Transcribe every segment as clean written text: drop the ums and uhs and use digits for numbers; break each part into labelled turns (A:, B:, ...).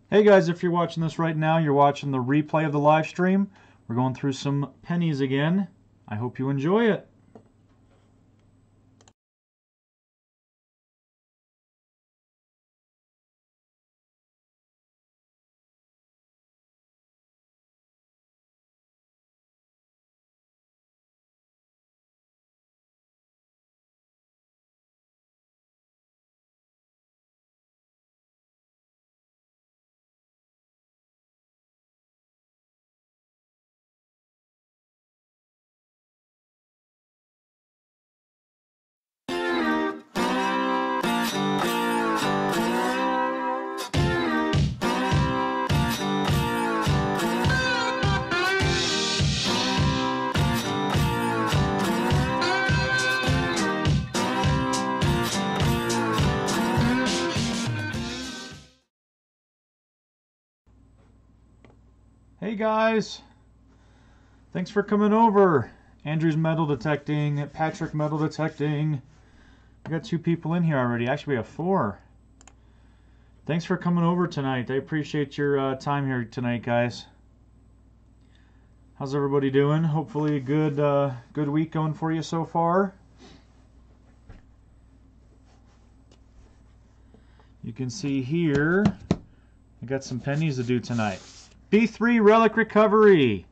A: Hey guys, if you're watching this right now, you're watching the replay of the live stream. We're going through some pennies again. I hope you enjoy it. Hey guys, thanks for coming over. Andrew's metal detecting, Patrick metal detecting. We got 2 people in here already. Actually, we have 4. Thanks for coming over tonight. I appreciate your time here tonight, guys. How's everybody doing? Hopefully a good week going for you so far. You can see here, I got some pennies to do tonight. B3 Relic Recovery.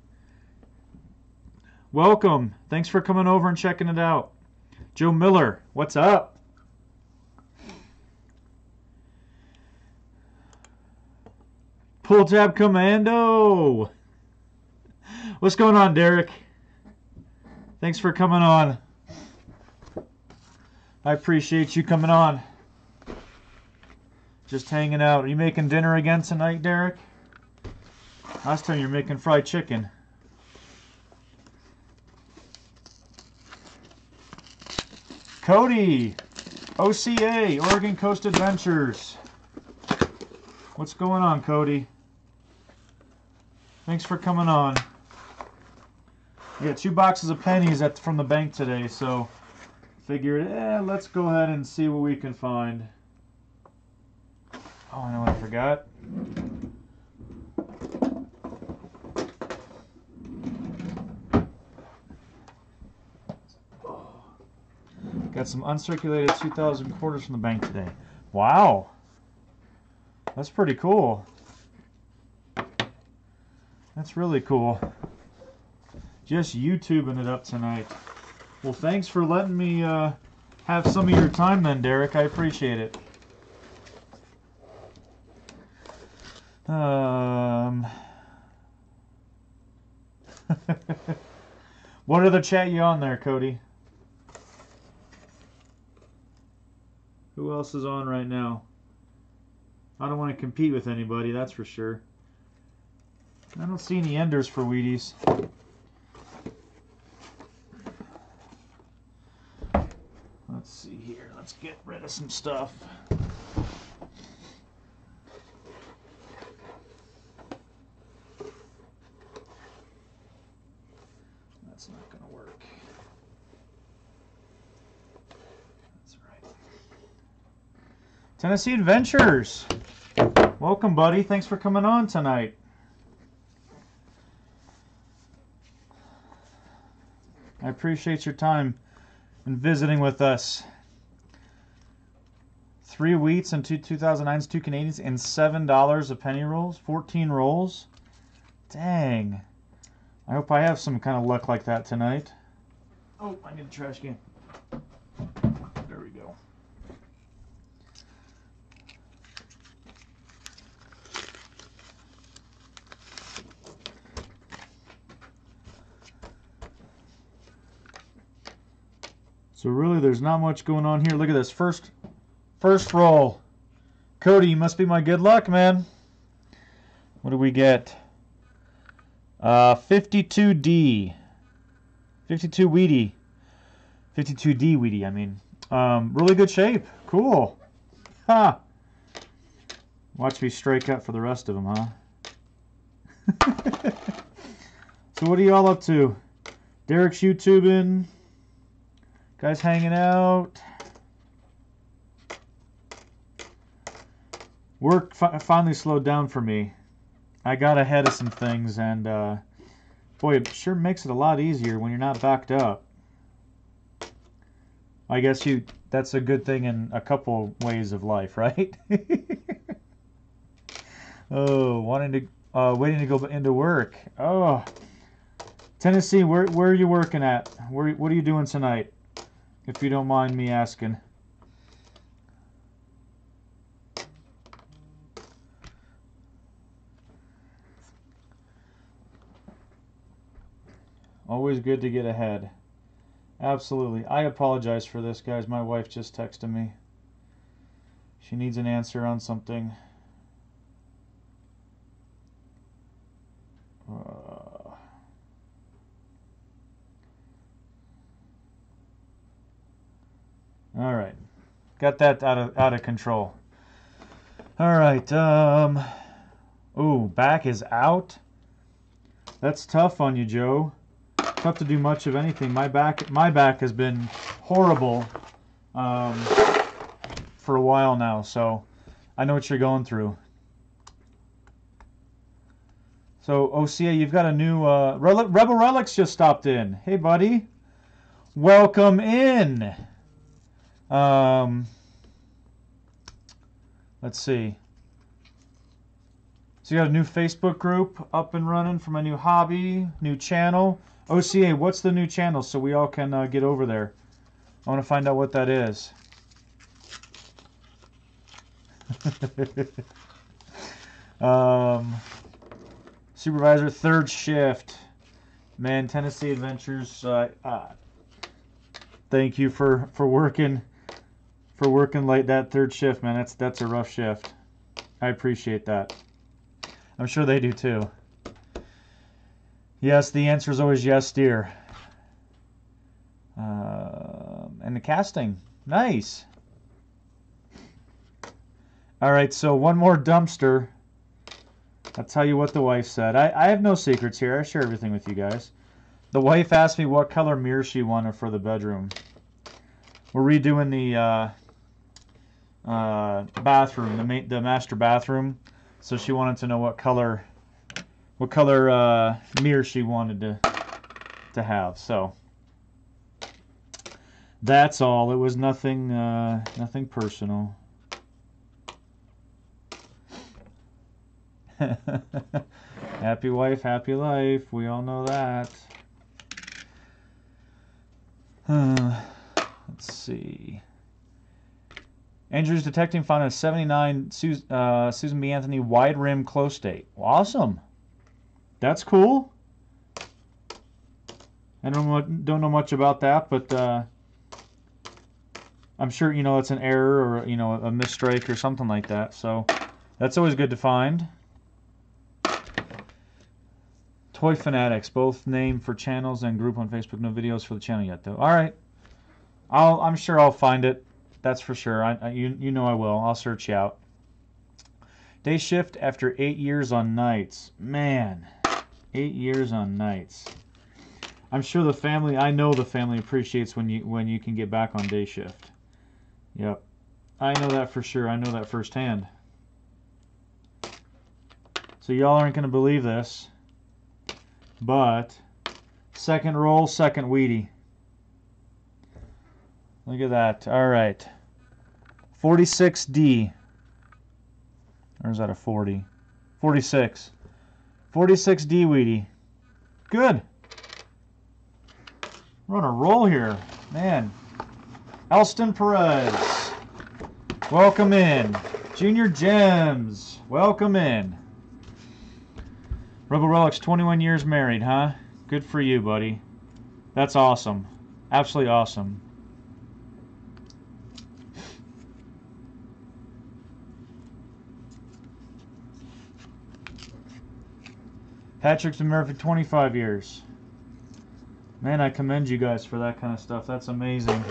A: Welcome. Thanks for coming over and checking it out. Joe Miller, what's up? Pull Tab Commando. What's going on, Derek? Thanks for coming on. I appreciate you coming on. Just hanging out. Are you making dinner again tonight, Derek? Last time you were making fried chicken. Cody, OCA, Oregon Coast Adventures. What's going on, Cody? Thanks for coming on. We got 2 boxes of pennies from the bank today, so figured, let's go ahead and see what we can find. Oh, I know what I forgot. Got some uncirculated 2,000 quarters from the bank today. Wow. That's pretty cool. That's really cool. Just YouTubing it up tonight. Well, thanks for letting me have some of your time then, Derek. I appreciate it. What other chat you on there, Cody? Who else is on right now? I don't want to compete with anybody, that's for sure. I don't see any enders for Wheaties. Let's see here. Let's get rid of some stuff. That's not going to work. That's right. Tennessee Adventures. Welcome, buddy. Thanks for coming on tonight. I appreciate your time and visiting with us. 3 wheats and 2 2009s, 2 Canadians, and $7 of penny rolls. 14 rolls. Dang. I hope I have some kind of luck like that tonight. Oh, I need a trash can. There we go. So really, there's not much going on here. Look at this. First roll. Cody, you must be my good luck, man. What do we get? 52D. 52 Wheatie. 52D Wheatie, I mean. Really good shape. Cool. Ha! Watch me strike out for the rest of them, huh? So what are y'all up to? Derek's YouTubing. Guys hanging out. Work finally slowed down for me. I got ahead of some things, and boy, it sure makes it a lot easier when you're not backed up. I guess that's a good thing in a couple ways of life, right? Oh, waiting to go into work. Oh, Tennessee, where are you working at? What are you doing tonight? If you don't mind me asking. Always good to get ahead. Absolutely. I apologize for this, guys. My wife just texted me. She needs an answer on something. All right. Got that out of control. All right. Ooh, back is out. That's tough on you, Joe. Tough to do much of anything. My back has been horrible for a while now, so I know what you're going through. So OCA, you've got a new Rebel Relics just stopped in. Hey, buddy, welcome in. Let's see. So you got a new Facebook group up and running for my new hobby, new channel. OCA, what's the new channel so we all can get over there? I want to find out what that is. Supervisor, third shift. Man, Tennessee Adventures. Thank you for working late that third shift, man. That's a rough shift. I appreciate that. I'm sure they do too. Yes, the answer is always yes, dear. And the casting. Nice. All right, so one more dumpster. I'll tell you what the wife said. I have no secrets here. I share everything with you guys. The wife asked me what color mirror she wanted for the bedroom. We're redoing the bathroom, the master bathroom. So she wanted to know what color mirror she wanted to have. So that's all. It was nothing personal. Happy wife, happy life. We all know that. Let's see. Andrews Detecting found a 79 Susan B. Anthony wide rim close date. Awesome. That's cool. I don't know much about that, but I'm sure it's an error or a misstrike or something like that. So that's always good to find. Toy Fanatics, both name for channels and group on Facebook. No videos for the channel yet, though. All right, I'm sure I'll find it. That's for sure. You know I will. I'll search you out. Day shift after 8 years on nights. Man, 8 years on nights. I'm sure I know the family appreciates when you can get back on day shift. Yep, I know that for sure. I know that firsthand. So y'all aren't gonna believe this, but second roll, second Wheatie. Look at that. All right. 46D. Or is that a 40? 46. 46D Wheatie. Good. We're on a roll here. Man. Elston Perez. Welcome in. Junior Gems. Welcome in. Rebel Relics, 21 years married, huh? Good for you, buddy. That's awesome. Absolutely awesome. Patrick's been married for 25 years. Man, I commend you guys for that kind of stuff. That's amazing.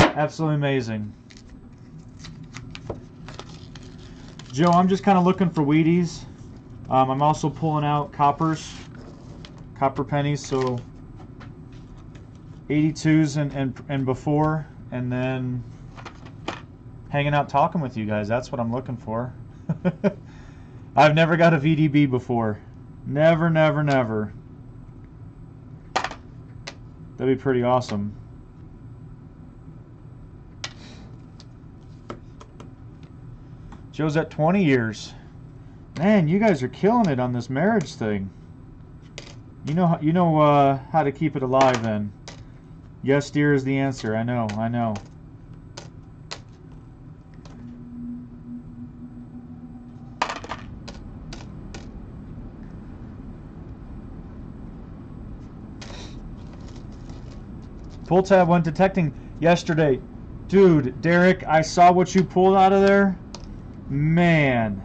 A: Absolutely amazing. Joe, I'm just kind of looking for Wheaties. I'm also pulling out copper pennies, so 82s and before, and then hanging out talking with you guys. That's what I'm looking for. I've never got a VDB before. Never, never, never. That'd be pretty awesome. Joe's at 20 years. Man, you guys are killing it on this marriage thing. You know how to keep it alive then. Yes, dear is the answer. I know, I know. Pull tab went detecting yesterday. Dude, Derek, I saw what you pulled out of there. Man.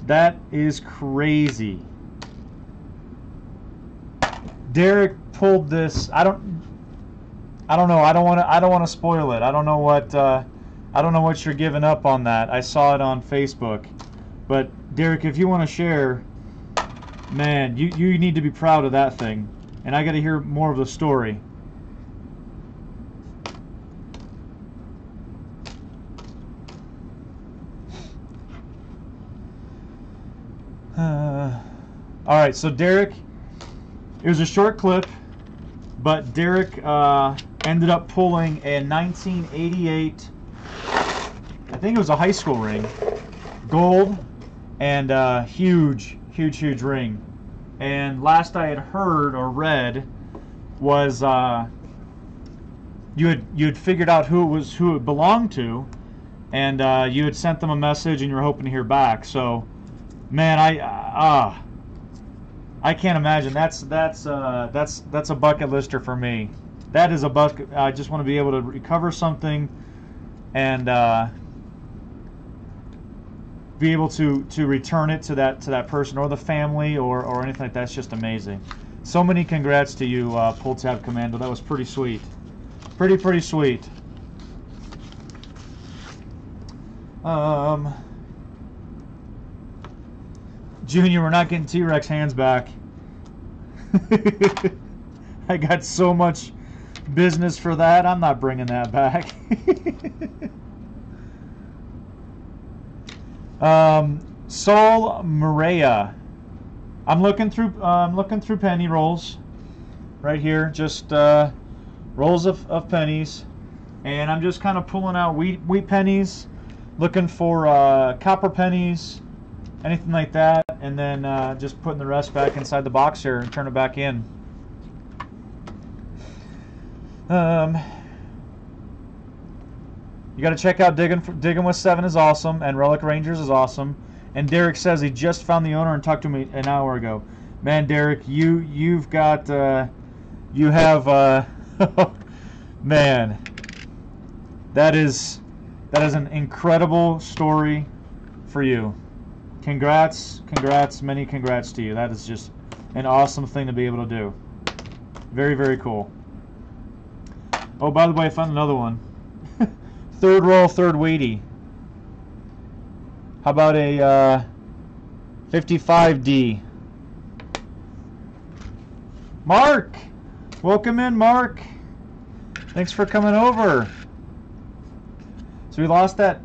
A: That is crazy. Derek pulled this. I don't know. I don't want to spoil it. I don't know what you're giving up on that. I saw it on Facebook. But Derek, if you want to share, man, you need to be proud of that thing. And I got to hear more of the story. All right, so Derek, it was a short clip, but Derek ended up pulling a 1988, I think it was a high school ring, gold, and huge ring. And last I had heard or read was you had figured out who it belonged to, and you had sent them a message and you were hoping to hear back. So, man, I can't imagine. That's a bucket lister for me. That is a bucket. I just want to be able to recover something and be able to return it to that person or the family or anything like that. It's just amazing. So many congrats to you, Pull Tab Commando. That was pretty sweet. Pretty sweet. Junior, we're not getting T-Rex hands back. I got so much business for that. I'm not bringing that back. Sol Maria. I'm looking through penny rolls right here, just rolls of pennies, and I'm just kind of pulling out wheat pennies, looking for copper pennies, anything like that, and then just putting the rest back inside the box here and turn it back in. You got to check out Digging with Seven is awesome, and Relic Rangers is awesome. And Derek says he just found the owner and talked to me an hour ago. Man, Derek, you've got you have man, that is an incredible story for you. Congrats, many congrats to you. That is just an awesome thing to be able to do. Very cool. Oh, by the way, I found another one. Third roll, third weighty. How about a 55D? Mark! Welcome in, Mark. Thanks for coming over. So he lost that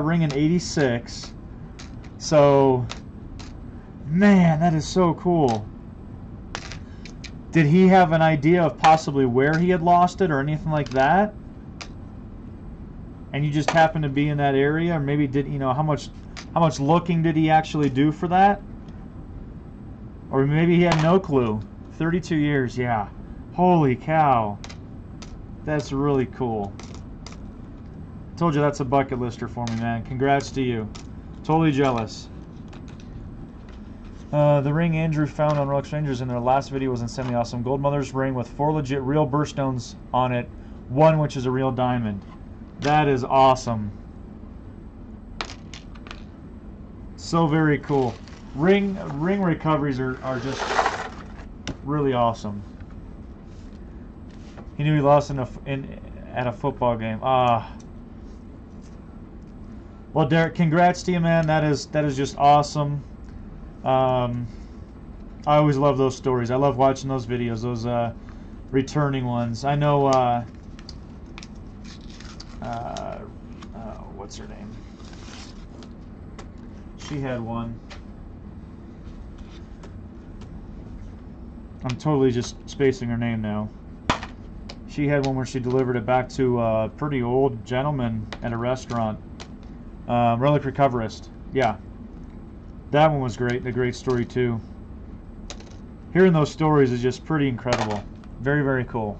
A: ring in 86. So, man, that is so cool. Did he have an idea of possibly where he had lost it or anything like that? And you just happened to be in that area, or maybe how much looking did he actually do for that? Or maybe he had no clue. 32 years, yeah. Holy cow. That's really cool. Told you that's a bucket lister for me, man. Congrats to you. Totally jealous. The ring Andrew found on Relic Strangers in their last video was insanely awesome. Gold Mother's ring with 4 legit real birthstones on it. 1 which is a real diamond. That is awesome. So very cool. Ring recoveries are just really awesome. He knew he lost at a football game. Well, Derek, congrats to you, man. That is just awesome. I always love those stories. I love watching those videos, those returning ones. I know. What's her name? She had one. I'm totally just spacing her name now. She had one where she delivered it back to a pretty old gentleman at a restaurant. Relic Recoverist. Yeah. That one was great. A great story too. Hearing those stories is just pretty incredible. Very, very cool.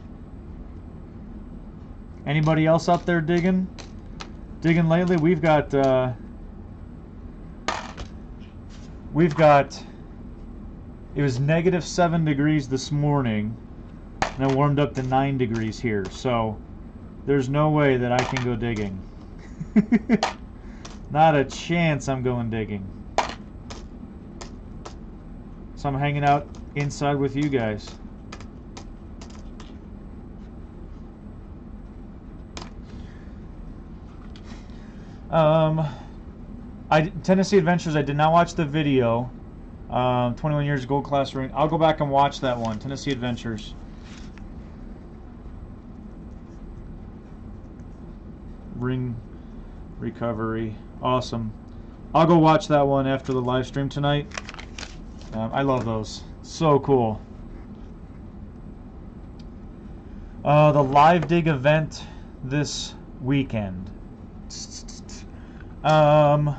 A: Anybody else out there digging? Digging lately? We've got it was -7 degrees this morning, and it warmed up to 9 degrees here, so there's no way that I can go digging. Not a chance I'm going digging. So I'm hanging out inside with you guys. Tennessee Adventures, I did not watch the video. 21 years gold class ring. I'll go back and watch that one. Tennessee Adventures. Ring recovery. Awesome. I'll go watch that one after the live stream tonight. I love those. So cool. The live dig event this weekend. I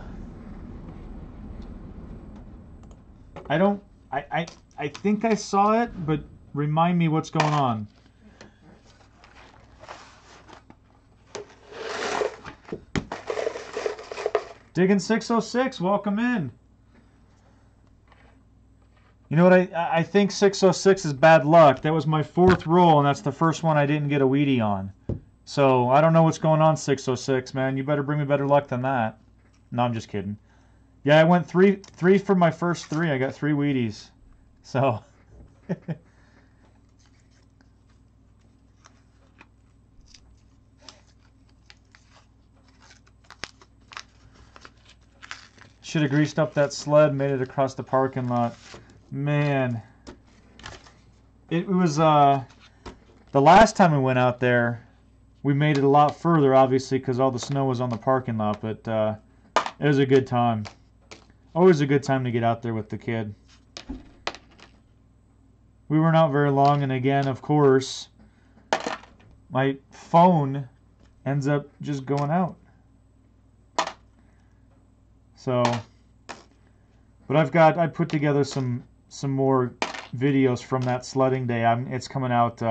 A: think I saw it, but remind me what's going on. Digging 606, welcome in. You know what, I think 606 is bad luck. That was my 4th roll, and that's the first one I didn't get a Wheatie on. So, I don't know what's going on, 606, man. You better bring me better luck than that. No, I'm just kidding. Yeah, I went three for my first 3. I got 3 Wheaties. So... Should have greased up that sled, made it across the parking lot. Man. It was, the last time we went out there, we made it a lot further, obviously, because all the snow was on the parking lot, but it was a good time. Always a good time to get out there with the kid. We weren't out very long, and again, of course, my phone ends up just going out. So, but I put together some more videos from that sledding day. It's coming out,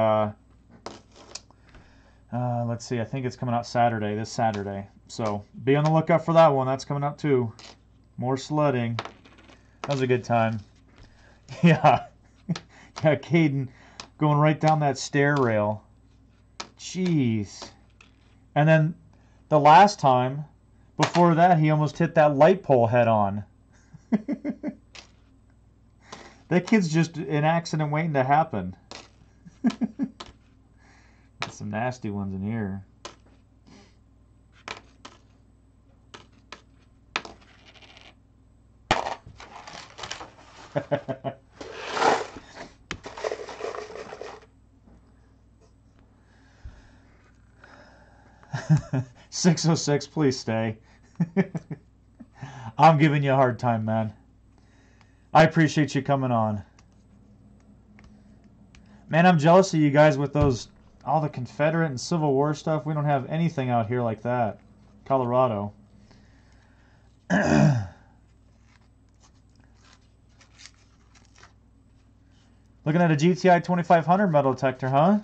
A: let's see, I think it's coming out this Saturday. So, be on the lookout for that one. That's coming out too. More sledding. That was a good time. Yeah. Yeah, Caden going right down that stair rail. Jeez. And then the last time, before that, he almost hit that light pole head on. That kid's just an accident waiting to happen. Got some nasty ones in here. "606, please stay." I'm giving you a hard time, man. I appreciate you coming on. Man, I'm jealous of you guys with all the Confederate and Civil War stuff. We don't have anything out here like that. Colorado. Looking at a GTI 2500 metal detector, huh?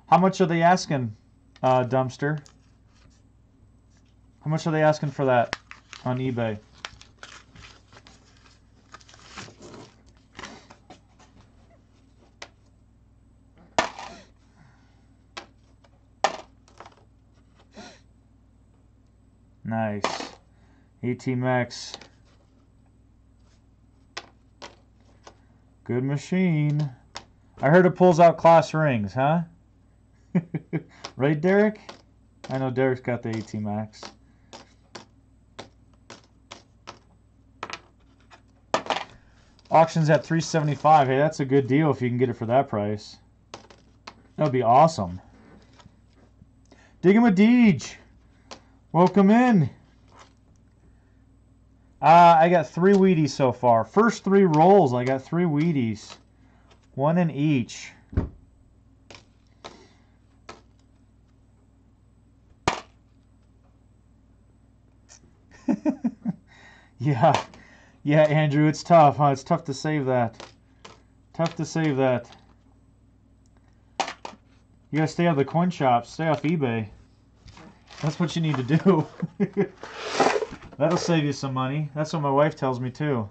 A: How much are they asking, Dumpster? How much are they asking for that on eBay? Nice. AT-Max. Good machine. I heard it pulls out class rings, huh? Right, Derek? I know Derek's got the AT-Max. Auction's at $375. Hey, that's a good deal if you can get it for that price. That would be awesome. Digging with Deej. Welcome in. I got 3 Wheaties so far. First 3 rolls, I got 3 Wheaties. 1 in each. Yeah. Yeah, Andrew, it's tough, huh? It's tough to save that. Tough to save that. You gotta stay out of the coin shops. Stay off eBay. That's what you need to do. That'll save you some money. That's what my wife tells me too.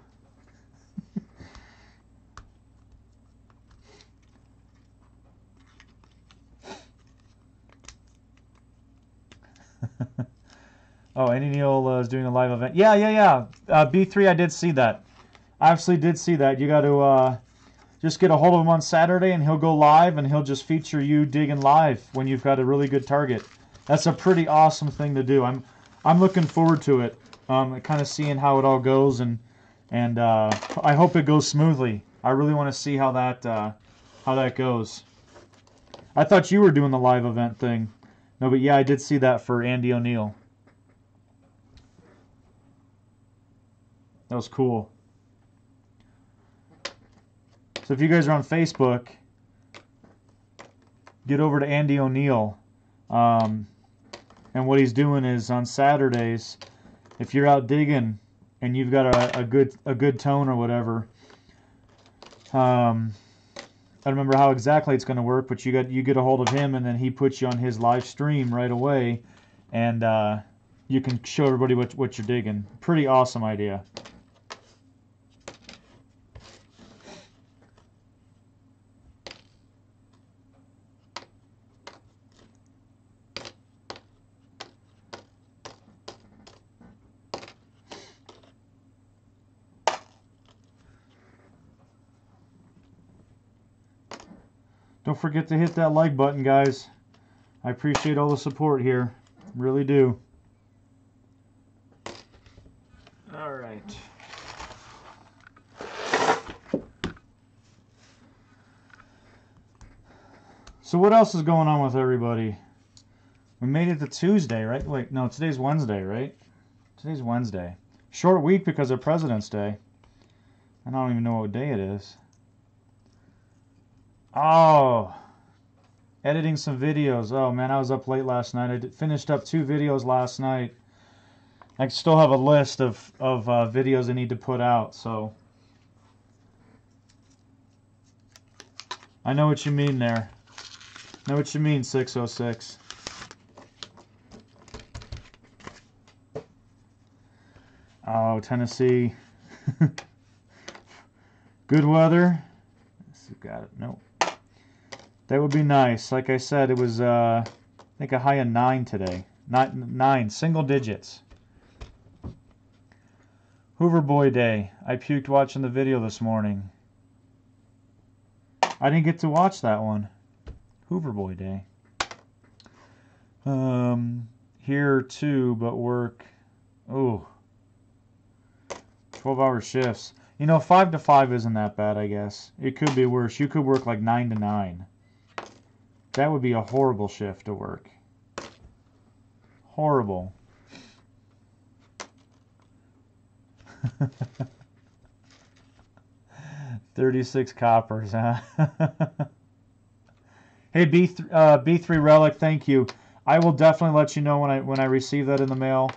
A: Oh, Andy Neal is doing a live event. Yeah. B3, I did see that. I absolutely did see that. You got to just get a hold of him on Saturday, and he'll go live, and he'll just feature you digging live when you've got a really good target. That's a pretty awesome thing to do. I'm looking forward to it. Kind of seeing how it all goes, and I hope it goes smoothly. I really want to see how that goes. I thought you were doing the live event thing. No, but yeah, I did see that for Andy O'Neill. That was cool. So if you guys are on Facebook, get over to Andy O'Neill. And what he's doing is on Saturdays, if you're out digging and you've got a good tone or whatever, I don't remember how exactly it's going to work, but you get a hold of him, and then he puts you on his live stream right away, and you can show everybody what you're digging. Pretty awesome idea. Don't forget to hit that like button, guys. I appreciate all the support here. Really do. All right. So what else is going on with everybody? We made it to Tuesday, right? Wait, no, today's Wednesday, right? Today's Wednesday. Short week because of President's Day. I don't even know what day it is. Oh, editing some videos. Oh man, I was up late last night. I finished up 2 videos last night. I still have a list of videos I need to put out, so I know what you mean there. I know what you mean, 606. Oh, Tennessee. Good weather. Got it. Nope. That would be nice. Like I said, it was, I think, a high of 9 today. Not 9, single digits. Hoover Boy Day. I puked watching the video this morning. I didn't get to watch that one. Hoover Boy Day. Here too, but work. Oh. 12-hour shifts. You know, 5 to 5 isn't that bad, I guess. It could be worse. You could work like 9 to 9. That would be a horrible shift to work. Horrible. $36 coppers, huh? Hey, B3 Relic, thank you. I will definitely let you know when I receive that in the mail.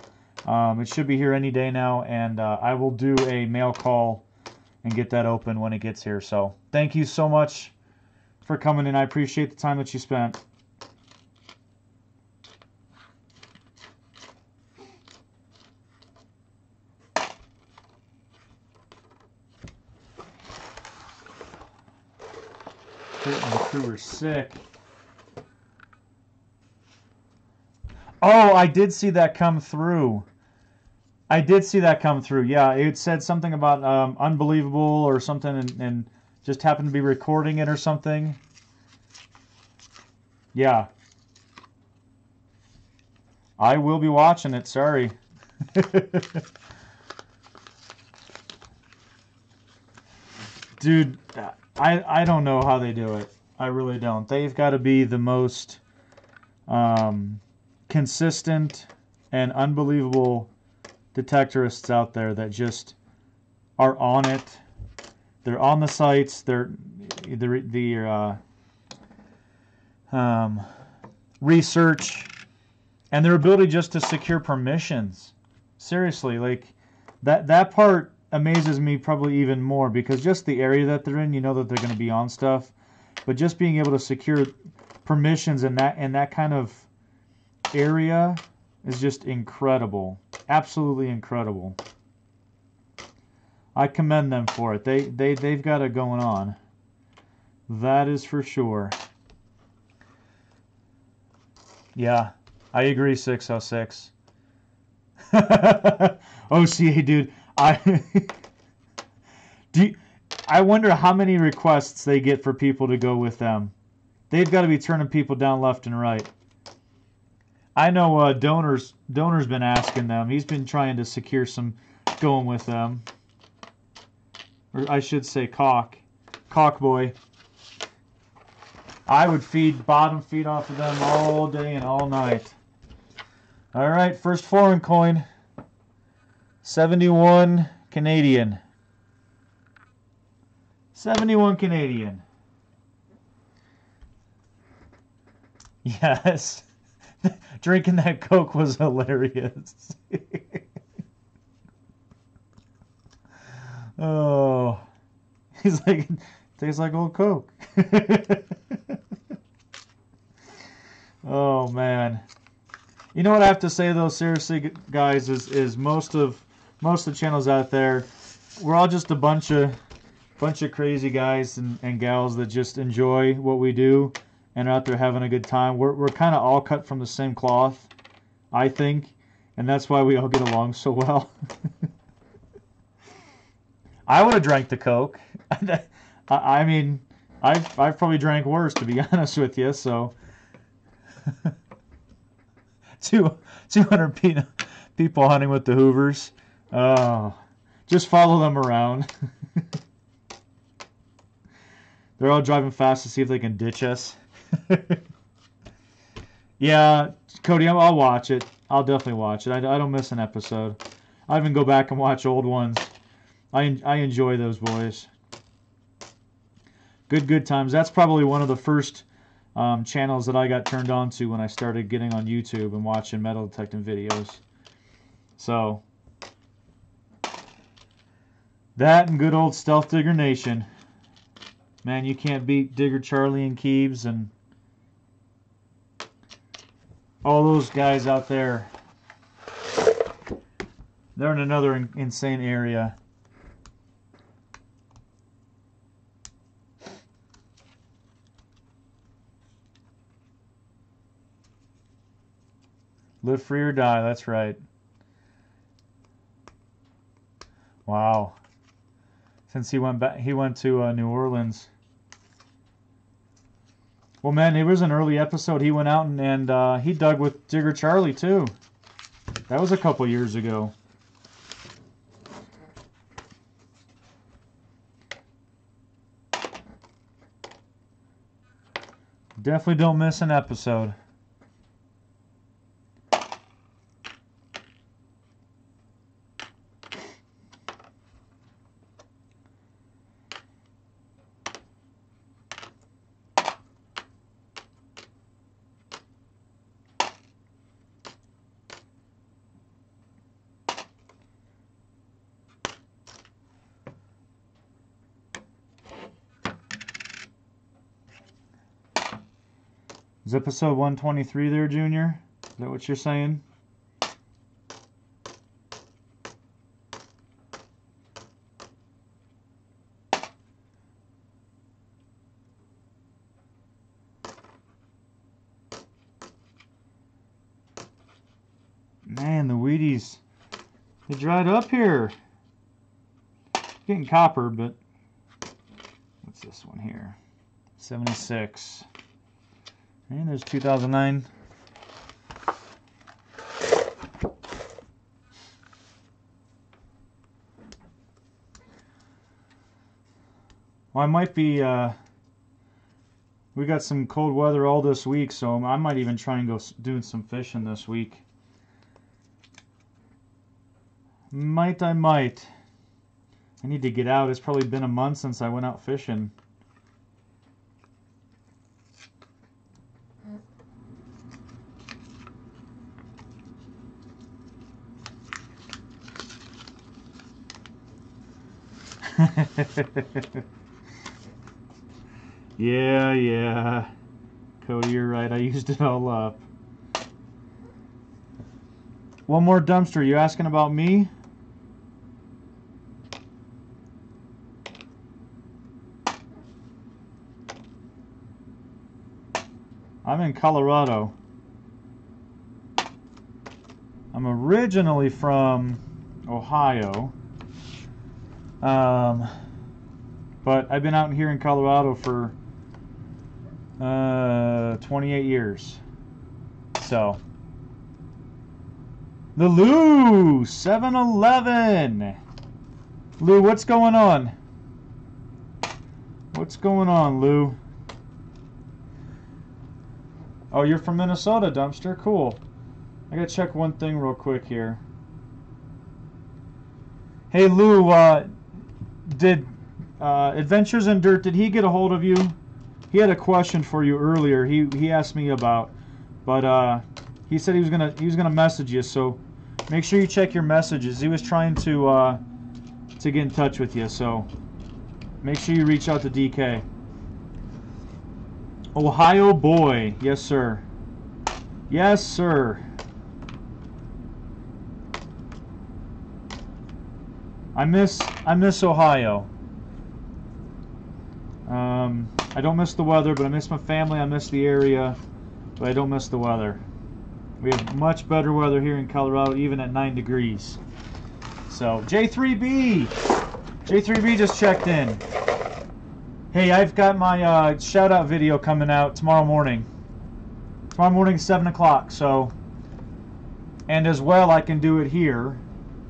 A: It should be here any day now, and I will do a mail call and get that open when it gets here. So thank you so much for coming in. I appreciate the time that you spent. The crew are sick. Oh, I did see that come through. I did see that come through. Yeah, it said something about unbelievable or something, and just happened to be recording it or something. Yeah. I will be watching it, sorry. Dude, I don't know how they do it. I really don't. They've got to be the most consistent and unbelievable detectorists out there that just are on it. They're on the sites. They're research and their ability just to secure permissions. Seriously, like that part amazes me probably even more, because just the area that they're in, you know that they're going to be on stuff, but just being able to secure permissions in that kind of area is just incredible. Absolutely incredible. I commend them for it. They've got it going on. That is for sure. Yeah, I agree, 606. OCA, dude. I wonder how many requests they get for people to go with them. They've got to be turning people down left and right. I know Donor's been asking them. He's been trying to secure some going with them. Or I should say Cock Boy. I would bottom feed off of them all day and all night. All right, first foreign coin. 71 Canadian. 71 Canadian. Yes. Drinking that Coke was hilarious. Oh. He's like, tastes like old Coke. Oh, man. You know what I have to say, though, seriously, guys, is most of the channels out there, we're all just a bunch of crazy guys and gals that just enjoy what we do and are out there having a good time. We're kind of all cut from the same cloth, I think, and that's why we all get along so well. I would have drank the Coke. I mean, I've probably drank worse, to be honest with you. So, 200 people hunting with the Hoovers. Oh, just follow them around. They're all driving fast to see if they can ditch us. Yeah, Cody, I'll watch it. I'll definitely watch it. I don't miss an episode. I even go back and watch old ones. I enjoy those boys. Good times. That's probably one of the first channels that I got turned on to when I started getting on YouTube and watching metal detecting videos. So, that and good old Stealth Digger Nation. Man, you can't beat Digger Charlie and Keebs and all those guys out there. They're in another insane area. Live free or die, that's right. Wow. Since he went to New Orleans. Well, man, it was an early episode. He went out and he dug with Digger Charlie too. That was a couple years ago. Definitely don't miss an episode. Is episode 123 there, Junior? Is that what you're saying? Man, the Wheaties, they dried up here. Getting copper, but what's this one here? 76. And there's 2009. Well, I might be, we got some cold weather all this week, so I might even try and go doing some fishing this week. I might. I need to get out. It's probably been a month since I went out fishing. Yeah. Cody, you're right. I used it all up. One more dumpster. You asking about me? I'm in Colorado. I'm originally from Ohio. But I've been out here in Colorado for 28 years. So, the Lou 7-Eleven. Lou, what's going on? What's going on, Lou? Oh, you're from Minnesota, Dumpster. Cool. I gotta check one thing real quick here. Hey, Lou, did Adventures in Dirt, did he get a hold of you? He had a question for you earlier. He asked me about, but he said he was gonna message you. So make sure you check your messages. He was trying to get in touch with you. So make sure you reach out to DK. Ohio boy, yes sir. Yes sir. I miss Ohio. I don't miss the weather, but I miss my family. I miss the area, but I don't miss the weather. We have much better weather here in Colorado, even at 9 degrees. So J3B just checked in. Hey, I've got my shout out video coming out tomorrow morning. Tomorrow morning, 7 o'clock. So, and as well, I can do it here.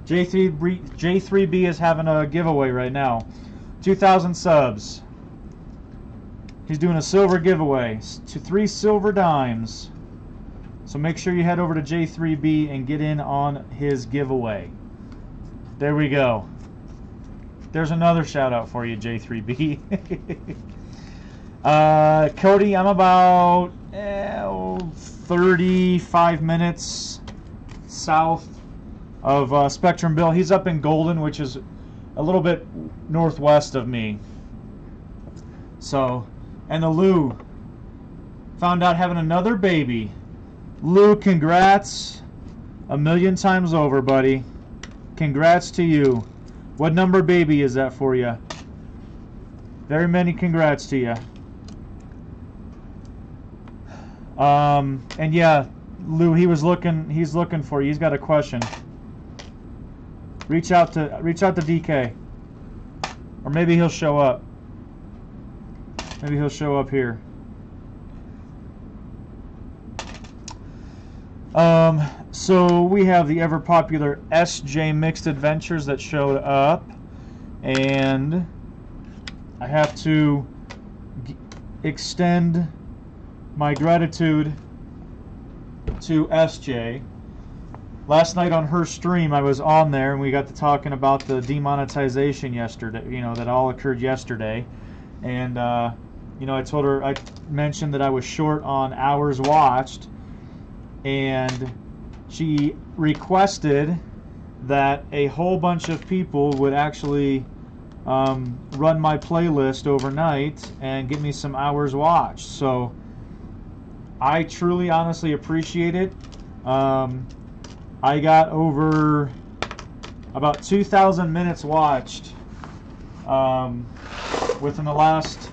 A: J3B is having a giveaway right now. 2,000 subs. He's doing a silver giveaway to 3 silver dimes. So make sure you head over to J3B and get in on his giveaway. There we go. There's another shout out for you, J3B. Cody, I'm about 35 minutes south of Spectrum Bill. He's up in Golden, which is a little bit northwest of me. So, and the Lou found out having another baby. Lou, congrats a million times over, buddy. Congrats to you. What number baby is that for you? Very many congrats to you. And yeah, Lou, he's looking for you. He's got a question. Reach out to DK. Or maybe he'll show up. Maybe he'll show up here. So we have the ever popular SJ Mixed Adventures that showed up, and I have to extend my gratitude to SJ. Last night on her stream, I was on there, and we got to talking about the demonetization yesterday. You know, that all occurred yesterday, and you know, I mentioned that I was short on hours watched, and she requested that a whole bunch of people would actually run my playlist overnight and give me some hours watched. So I truly, honestly appreciate it. I got over about 2,000 minutes watched within the last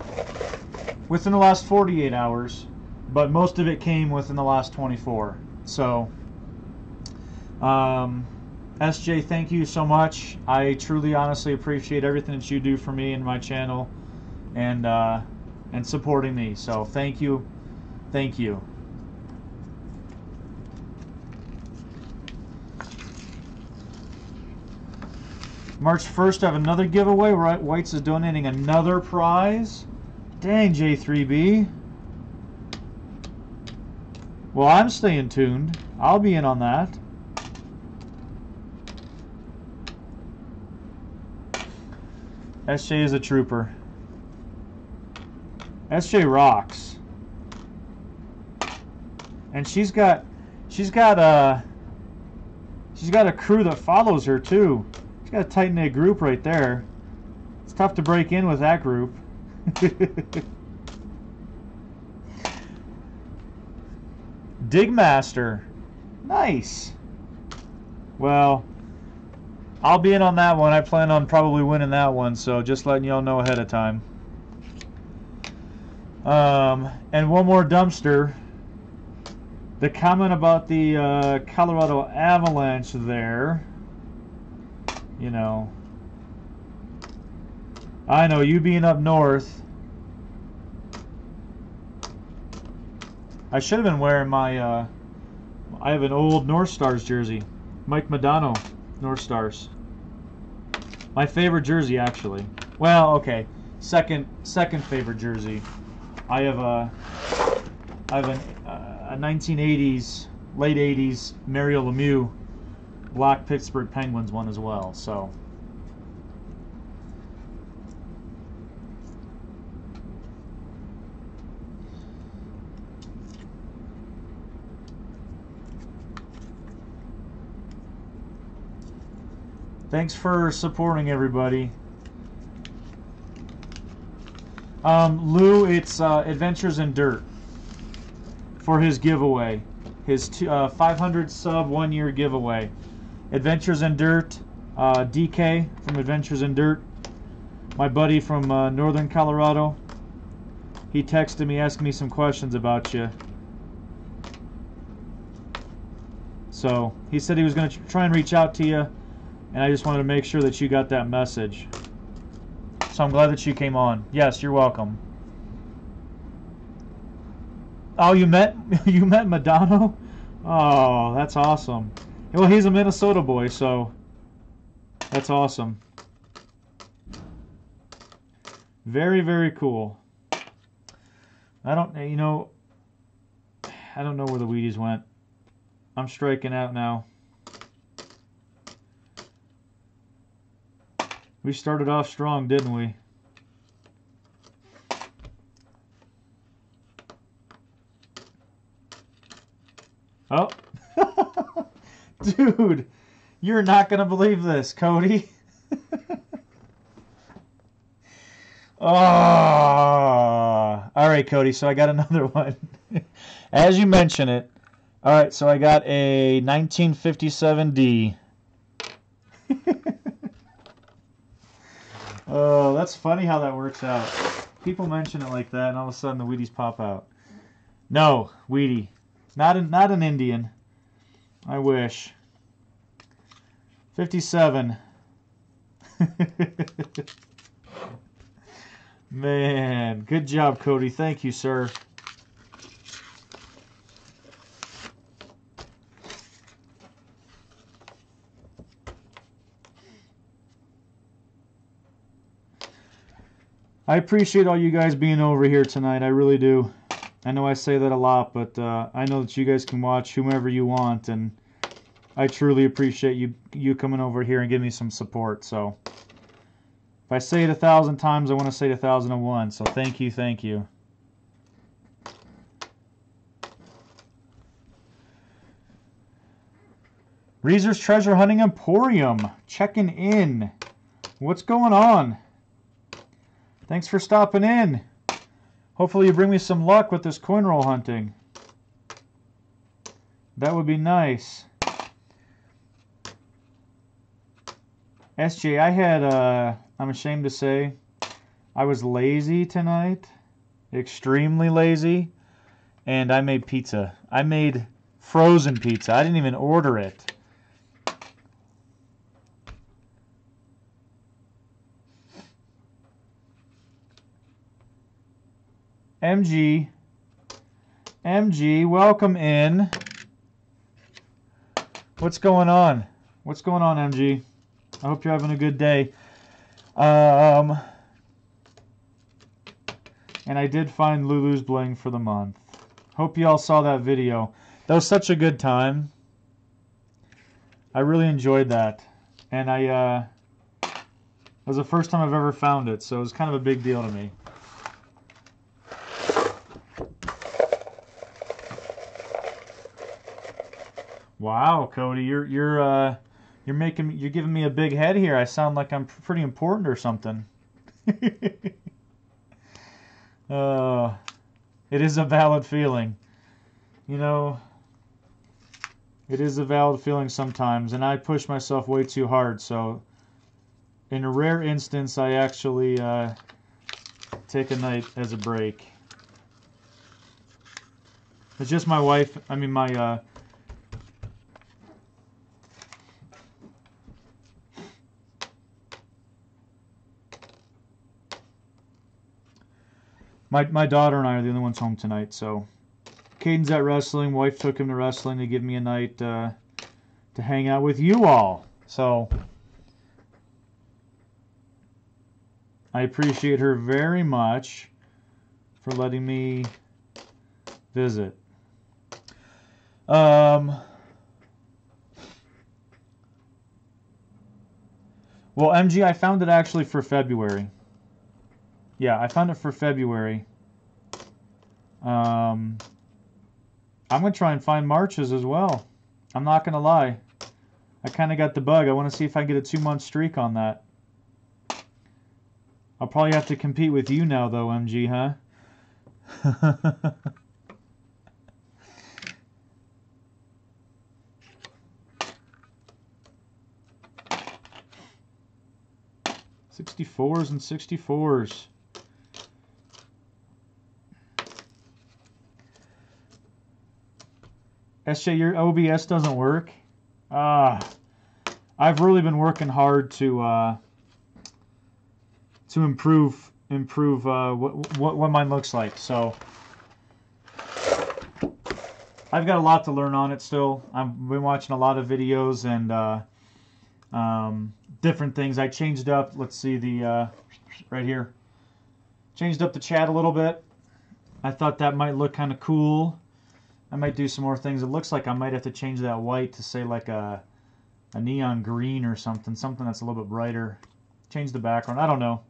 A: 48 hours, but most of it came within the last 24. So SJ, thank you so much. I truly, honestly appreciate everything that you do for me and my channel, and supporting me. So thank you. March 1st, I have another giveaway. White's is donating another prize. Dang, J3B. Well, I'm staying tuned. I'll be in on that. SJ is a trooper. SJ rocks. And she's got a crew that follows her too. She's got a tight-knit group right there. It's tough to break in with that group. Digmaster. Nice. Well, I'll be in on that one. I plan on probably winning that one, so just letting y'all know ahead of time. And one more dumpster. The comment about the Colorado Avalanche there, you know, I know you being up north. I should have been wearing my, I have an old North Stars jersey. Mike Modano, North Stars. My favorite jersey, actually. Well, okay, second favorite jersey. I have a 1980s, late 80s Mario Lemieux black Pittsburgh Penguins one as well. So. Thanks for supporting everybody. Lou, it's Adventures in Dirt for his giveaway. His 500 sub 1 year giveaway. Adventures in Dirt, DK from Adventures in Dirt. My buddy from Northern Colorado. He texted me asking me some questions about you. So he said he was going to try and reach out to you. And I just wanted to make sure that you got that message. So I'm glad that you came on. Yes, you're welcome. Oh, you met Modano? Oh, that's awesome. Well, he's a Minnesota boy, so that's awesome. Very, very cool. I don't know where the Wheaties went. I'm striking out now. We started off strong, didn't we? Oh. Dude, you're not going to believe this, Cody. Oh. All right, Cody, so I got another one. As you mention it. All right, so I got a 1957D. Oh, that's funny how that works out. People mention it like that, and all of a sudden the Wheaties pop out. No, Wheatie. Not an Indian. I wish. 57. Man, good job, Cody. Thank you, sir. I appreciate all you guys being over here tonight. I really do. I know I say that a lot, but I know that you guys can watch whomever you want, and I truly appreciate you coming over here and giving me some support. So if I say it 1,000 times, I want to say it 1,001. So thank you, thank you. Reezer's Treasure Hunting Emporium checking in. What's going on? Thanks for stopping in. Hopefully you bring me some luck with this coin roll hunting. That would be nice. SJ, I had, I'm ashamed to say, I was lazy tonight. Extremely lazy. And I made pizza. I made frozen pizza. I didn't even order it. MG, welcome in. What's going on? What's going on, MG? I hope you're having a good day. And I did find Lulu's Bling for the month. Hope you all saw that video. That was such a good time. I really enjoyed that. And I was the first time I've ever found it, so it was kind of a big deal to me. Wow, Cody, you're giving me a big head here. I sound like I'm pretty important or something. It is a valid feeling. You know, it is a valid feeling sometimes, and I push myself way too hard, so in a rare instance, I actually take a night as a break. It's just my wife, I mean my my daughter and I are the only ones home tonight, so Caden's at wrestling. Wife took him to wrestling to give me a night to hang out with you all. So I appreciate her very much for letting me visit. Well, MG, I found it actually for February. Yeah, I found it for February. I'm going to try and find March's as well. I'm not going to lie. I kind of got the bug. I want to see if I can get a 2-month streak on that. I'll probably have to compete with you now, though, MG, huh? '64s and '64s. SJ, your OBS doesn't work? I've really been working hard to improve what mine looks like. So I've got a lot to learn on it still. I've been watching a lot of videos and different things. I changed up. Let's see the right here. Changed up the chat a little bit. I thought that might look kind of cool. I might do some more things. It looks like I might have to change that white to say like a neon green or something that's a little bit brighter. Change the background. I don't know.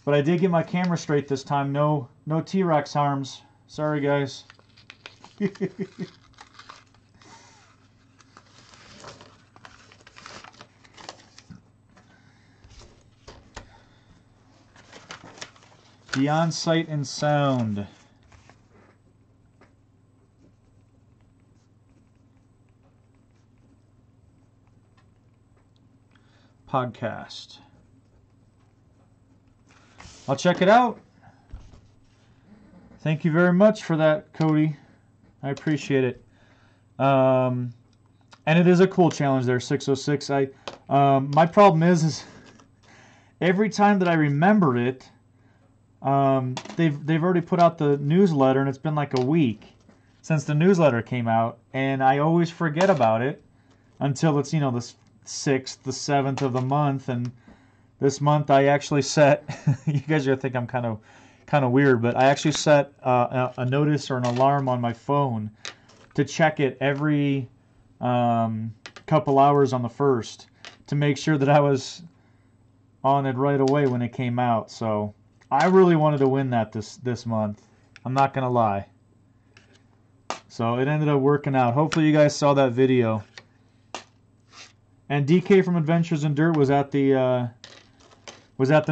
A: But I did get my camera straight this time. No T-Rex harms. Sorry, guys. Beyond Sight and Sound. Podcast. I'll check it out. Thank you very much for that, Cody. I appreciate it. And it is a cool challenge there, 606. My problem is every time that I remember it, they've already put out the newsletter, and it's been like a week since the newsletter came out, and I always forget about it until it's, the 6th, the 7th of the month, and this month I actually set, you guys are going to think I'm kind of weird, but I actually set a notice or an alarm on my phone to check it every couple hours on the 1st to make sure that I was on it right away when it came out. So I really wanted to win that this month. I'm not going to lie. So it ended up working out. Hopefully you guys saw that video. And DK from Adventures in Dirt was at the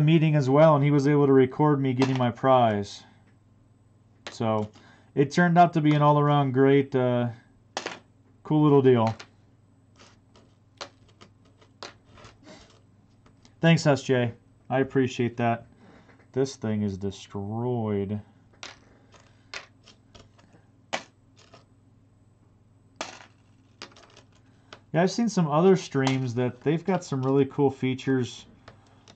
A: meeting as well, and he was able to record me getting my prize. So it turned out to be an all-around great, cool little deal. Thanks, SJ. I appreciate that. This thing is destroyed. Yeah, I've seen some other streams that they've got some really cool features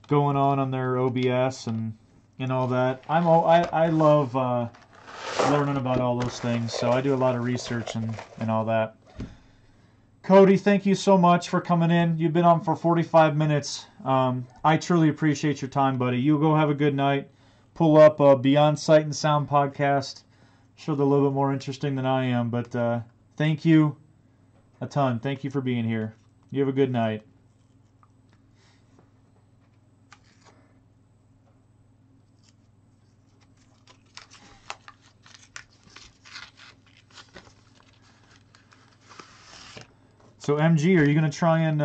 A: going on their OBS and all that. I love learning about all those things, so I do a lot of research and all that. Cody, thank you so much for coming in. You've been on for 45 minutes. I truly appreciate your time, buddy. You go have a good night. Pull up Beyond Sight and Sound podcast. I'm sure they're a little bit more interesting than I am, but thank you a ton. Thank you for being here. You have a good night. So MG, are you gonna try and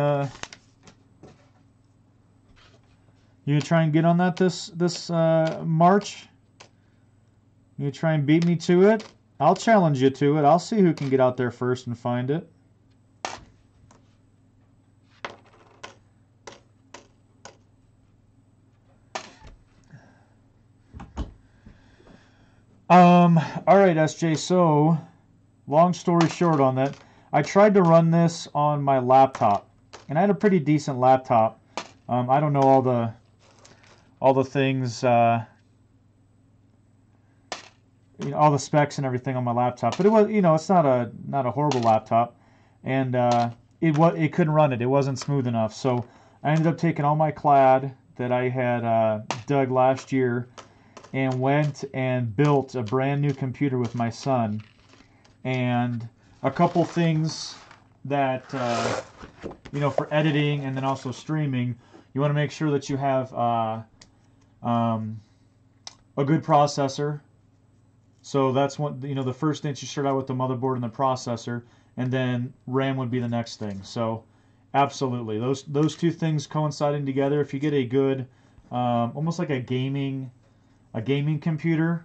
A: get on that this March? You try and beat me to it? I'll challenge you to it. I'll see who can get out there first and find it. All right, SJ. So, long story short on that, I tried to run this on my laptop, and I had a pretty decent laptop. I don't know all the things, all the specs and everything on my laptop, but it was, it's not a horrible laptop, and it couldn't run it. It wasn't smooth enough. So I ended up taking all my clad that I had dug last year and went and built a brand new computer with my son. And a couple things that, for editing and then also streaming, you want to make sure that you have a good processor. So that's one, the first thing you start out with the motherboard and the processor, and then RAM would be the next thing. So absolutely, those two things coinciding together. If you get a good, almost like a gaming computer,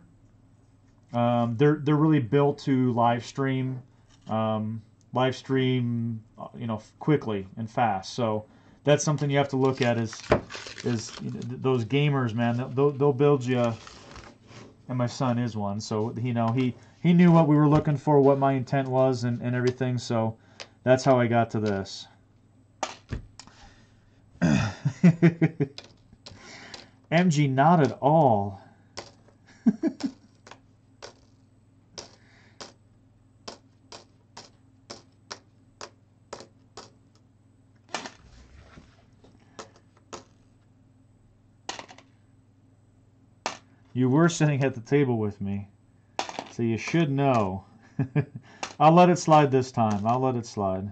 A: they're really built to live stream quickly and fast. So that's something you have to look at is those gamers, man. They'll build you. And my son is one, so he knew what we were looking for, what my intent was, and everything. So that's how I got to this. MG, not at all. You were sitting at the table with me, so you should know. I'll let it slide this time. I'll let it slide.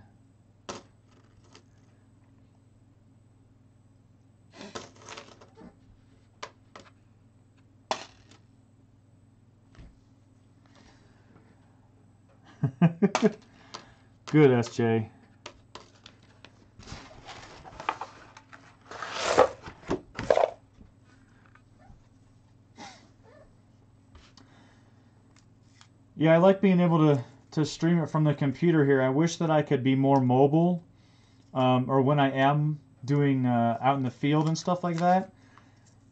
A: Good, SJ. Yeah, I like being able to stream it from the computer here. I wish that I could be more mobile, or when I am doing out in the field and stuff like that.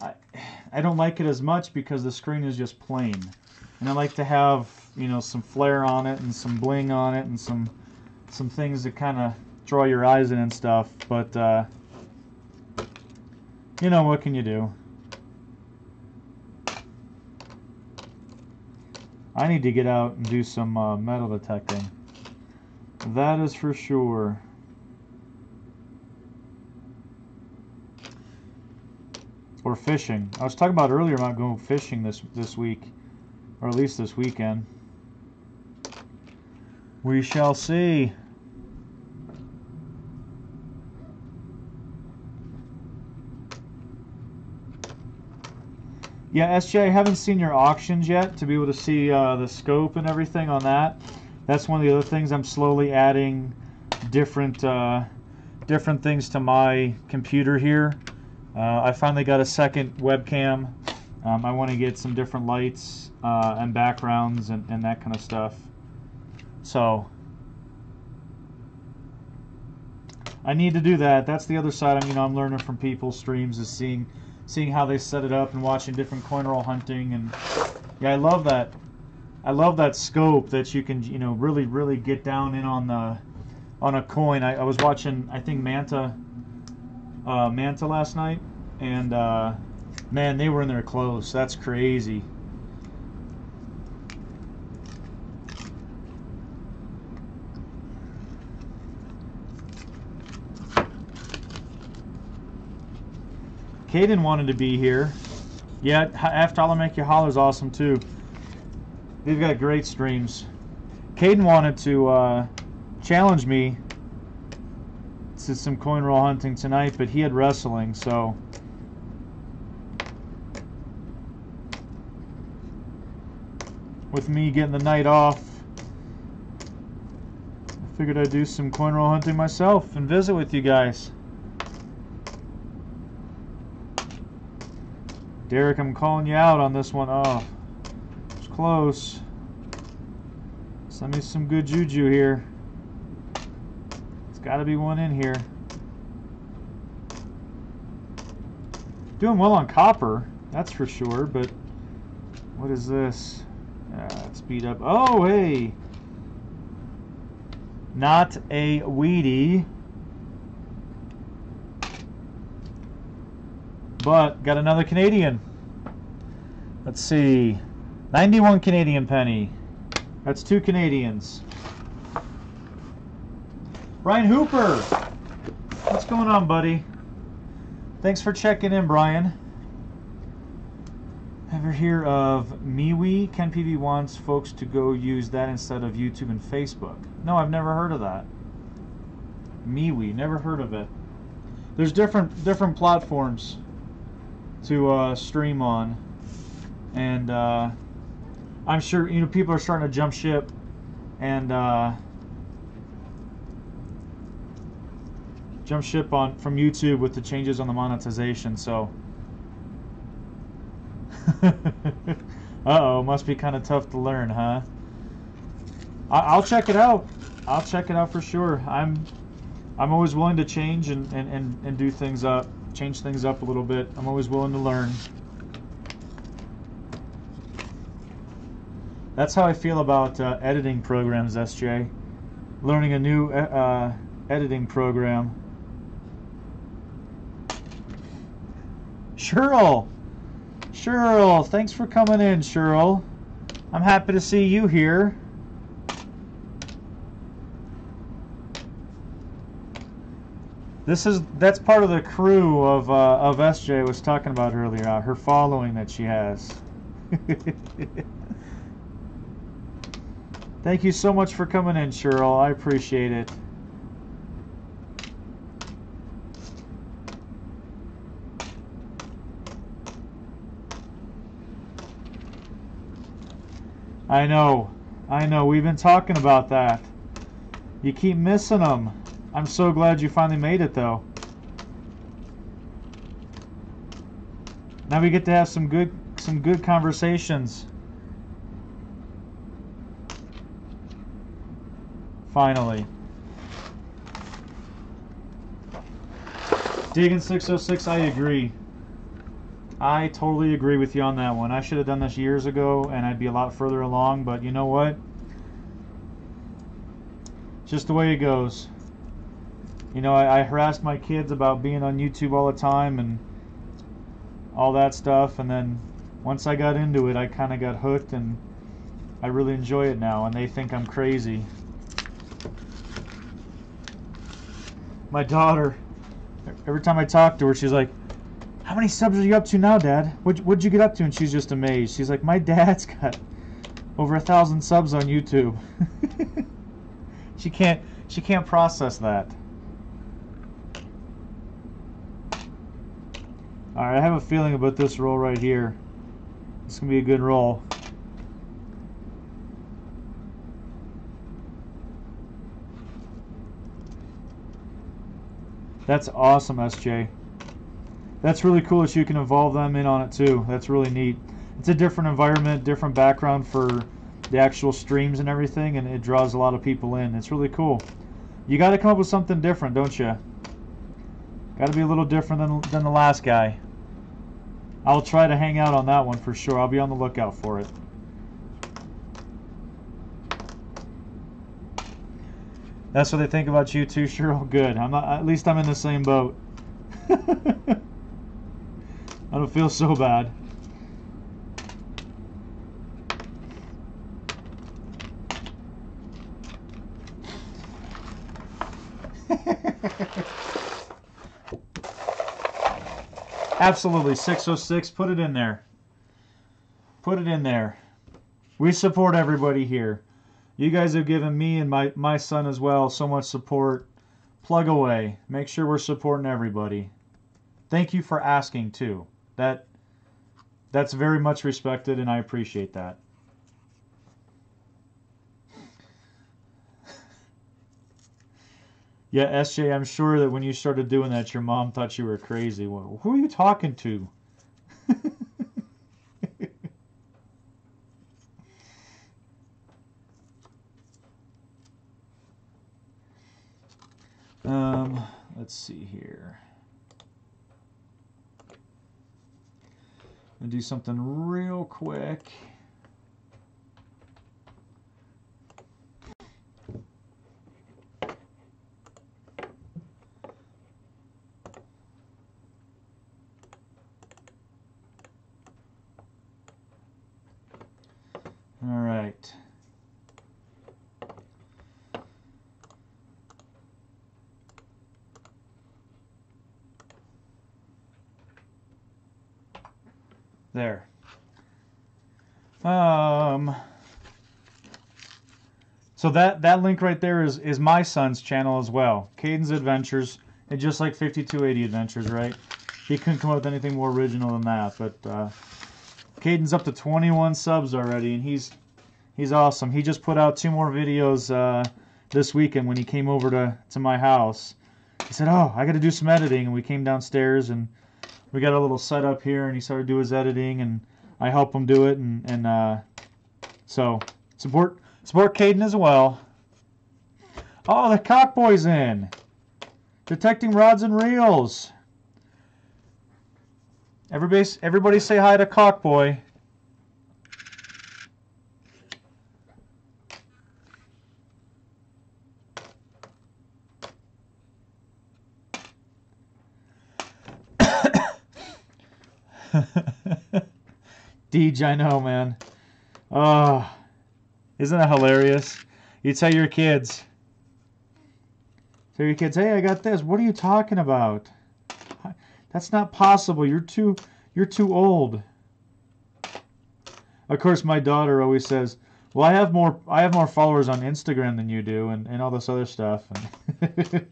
A: I don't like it as much because the screen is just plain, and I like to have some flair on it and some bling on it and some things that kind of draw your eyes in and stuff. But what can you do? I need to get out and do some metal detecting. That is for sure. Or fishing. I was talking about earlier about going fishing this week, or at least this weekend. We shall see. Yeah, SJ, I haven't seen your auctions yet to be able to see the scope and everything on that. That's one of the other things. I'm slowly adding different things to my computer here. I finally got a second webcam. I want to get some different lights and backgrounds and that kind of stuff. So I need to do that. That's the other side. I'm learning from people's streams, is seeing how they set it up and watching different coin roll hunting. And yeah, I love that. I love that scope that you can really get down in on a coin. I was watching, I think, Manta last night, and man, they were in there close. That's crazy. Caden wanted to be here. Yeah, After I'll Make You Holler is awesome too. They've got great streams. Caden wanted to challenge me to some coin roll hunting tonight, but he had wrestling, so with me getting the night off, Figured I'd do some coin roll hunting myself and visit with you guys. Derek, I'm calling you out on this one. Oh, it's close. Send me some good juju here. It's got to be one in here. Doing well on copper, that's for sure, but what is this? It's beat up. Oh, hey! Not a Wheatie. But got another Canadian. Let's see. 91 Canadian penny. That's 2 Canadians. Brian Hooper. What's going on, buddy? Thanks for checking in, Brian. Ever hear of MeWe? Ken PV wants folks to go use that instead of YouTube and Facebook. No, I've never heard of that. MeWe, never heard of it. There's different platforms to stream on, and I'm sure people are starting to jump ship and from YouTube with the changes on the monetization. So uh-oh, must be kind of tough to learn, huh? I'll check it out. I'll check it out for sure. I'm always willing to change and do things up, change things up a little bit. I'm always willing to learn. That's how I feel about editing programs, SJ. Learning a new editing program. Cheryl! Cheryl, thanks for coming in, Cheryl. I'm happy to see you here. That's part of the crew of SJ was talking about earlier, her following that she has. Thank you so much for coming in, Cheryl. I appreciate it. I know. We've been talking about that. You keep missing them. I'm so glad you finally made it, though. Now we get to have some good conversations. Finally. Digging 606, I agree. I totally agree with you on that one. I should have done this years ago and I'd be a lot further along, but you know what? Just the way it goes. You know, I harassed my kids about being on YouTube all the time and all that stuff, and then once I got into it, I kind of got hooked, and I really enjoy it now, and they think I'm crazy. My daughter, every time I talk to her, she's like, "How many subs are you up to now, Dad? What'd you get up to?" And she's just amazed. She's like, "My dad's got over 1,000 subs on YouTube." She can't process that. Alright, I have a feeling about this roll right here. It's going to be a good roll. That's awesome, SJ. That's really cool that you can involve them in on it too. That's really neat. It's a different environment, different background for the actual streams and everything, and it draws a lot of people in. It's really cool. You got to come up with something different, don't you? Got to be a little different than the last guy. I'll try to hang out on that one for sure. I'll be on the lookout for it. That's what they think about you too, Cheryl. Good. I'm not. At least I'm in the same boat. I don't feel so bad. Absolutely, 606. Put it in there. Put it in there. We support everybody here. You guys have given me and my son as well so much support. Plug away. Make sure we're supporting everybody. Thank you for asking too. That's very much respected, and I appreciate that. Yeah, SJ, I'm sure that when you started doing that, your mom thought you were crazy. Well, who are you talking to? Let's see here. I'm gonna do something real quick. All right. There. So that link right there is my son's channel as well, Caden's Adventures, and just like 5280 Adventures, right? He couldn't come up with anything more original than that, but Caden's up to 21 subs already, and he's awesome. He just put out 2 more videos this weekend when he came over to my house. He said, "Oh, I got to do some editing," and we came downstairs and we got a little setup here, and he started doing his editing, and I help him do it, and so support Caden as well. Oh, the Cockboy's in. Detecting rods and reels. Everybody say hi to Cockboy. Deej, I know, man. Oh, isn't that hilarious? You tell your kids. Tell your kids, hey, I got this. What are you talking about? That's not possible. You're too old. Of course, my daughter always says, well, I have more followers on Instagram than you do, and all this other stuff. And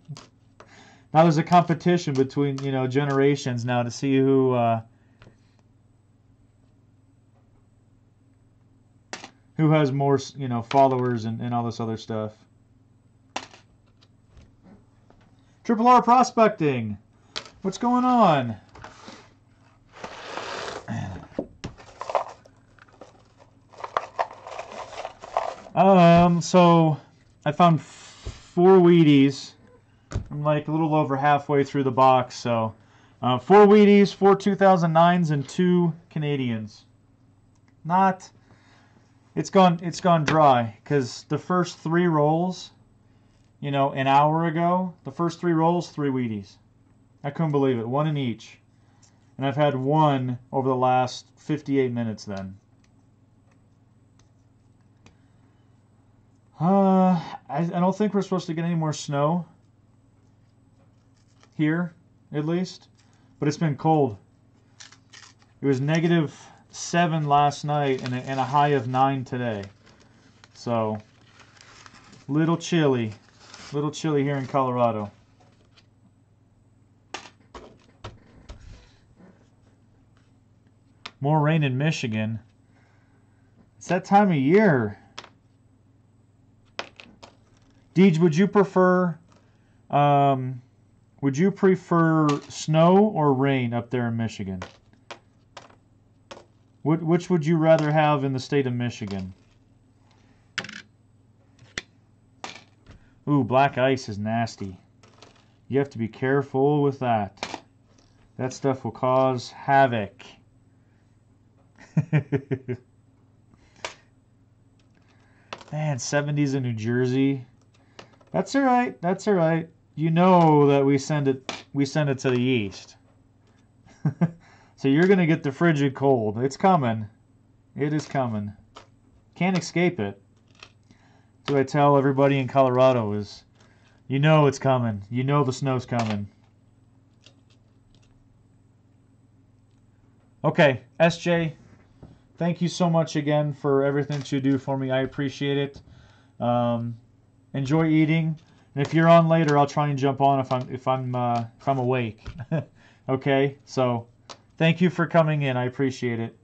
A: now there's a competition between, generations now to see who has more, followers and all this other stuff. Triple R Prospecting. What's going on? So I found 4 Wheaties. I'm like a little over halfway through the box. So 4 Wheaties, 4 2009s, and 2 Canadians. It's gone dry because the first 3 rolls, an hour ago, the first 3 rolls, 3 Wheaties. I couldn't believe it. 1 in each. And I've had 1 over the last 58 minutes then. I don't think we're supposed to get any more snow. Here, at least. But it's been cold. It was -7 last night and a high of 9 today. So, little chilly. Little chilly here in Colorado. More rain in Michigan. It's that time of year. Deej, would you prefer snow or rain up there in Michigan? Which would you rather have in the state of Michigan? Ooh, black ice is nasty. You have to be careful with that. That stuff will cause havoc. Man, 70s in New Jersey. That's all right. That's all right. You know that we send it to the east. So you're going to get the frigid cold. It's coming. It is coming. Can't escape it. So I tell everybody in Colorado is, it's coming. You know the snow's coming. Okay, SJ, thank you so much again for everything that you do for me. I appreciate it. Enjoy eating, and if you're on later, I'll try and jump on if I'm awake. Okay, so thank you for coming in. I appreciate it.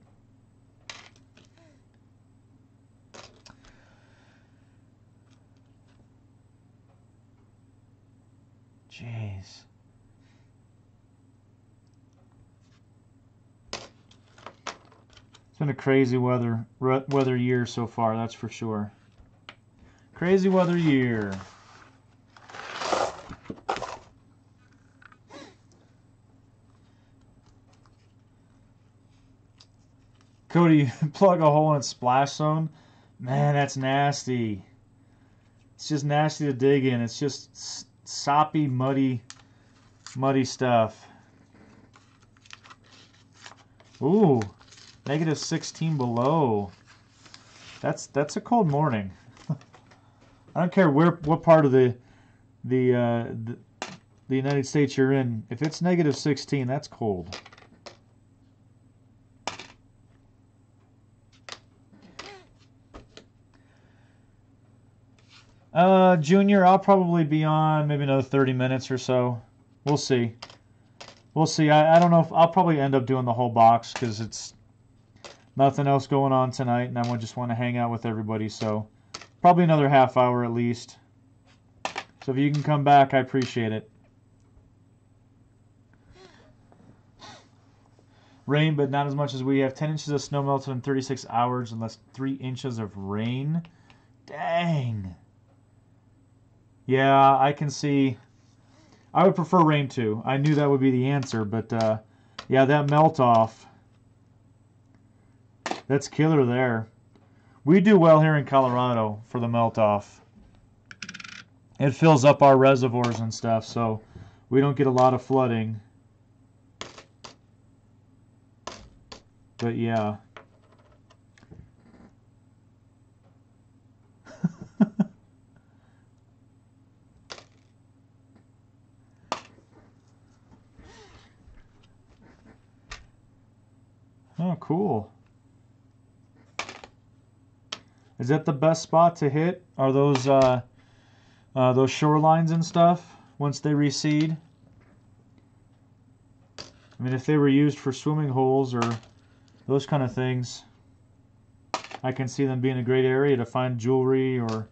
A: Jeez. It's been a crazy weather year so far, that's for sure. Crazy weather year. Cody, plug a hole in splash zone. Man, that's nasty. It's just nasty to dig in. It's just soppy, muddy stuff. Ooh, negative 16 below. That's a cold morning. I don't care what part of the United States you're in. If it's negative 16, that's cold. Junior, I'll probably be on maybe another 30 minutes or so. We'll see. We'll see. I don't know if I'll probably end up doing the whole box because it's nothing else going on tonight, and I just want to hang out with everybody. So probably another half hour at least. So if you can come back, I appreciate it. Rain, but not as much as we have. 10 inches of snow melted in 36 hours, and less 3 inches of rain. Dang. Yeah, I can see. I would prefer rain too. I knew that would be the answer, but yeah, that melt off. That's killer there. We do well here in Colorado for the melt off. It fills up our reservoirs and stuff, so we don't get a lot of flooding. But yeah. Oh, cool. Is that the best spot to hit? Are those shorelines and stuff once they reseed? I mean, if they were used for swimming holes or those kind of things, I can see them being a great area to find jewelry or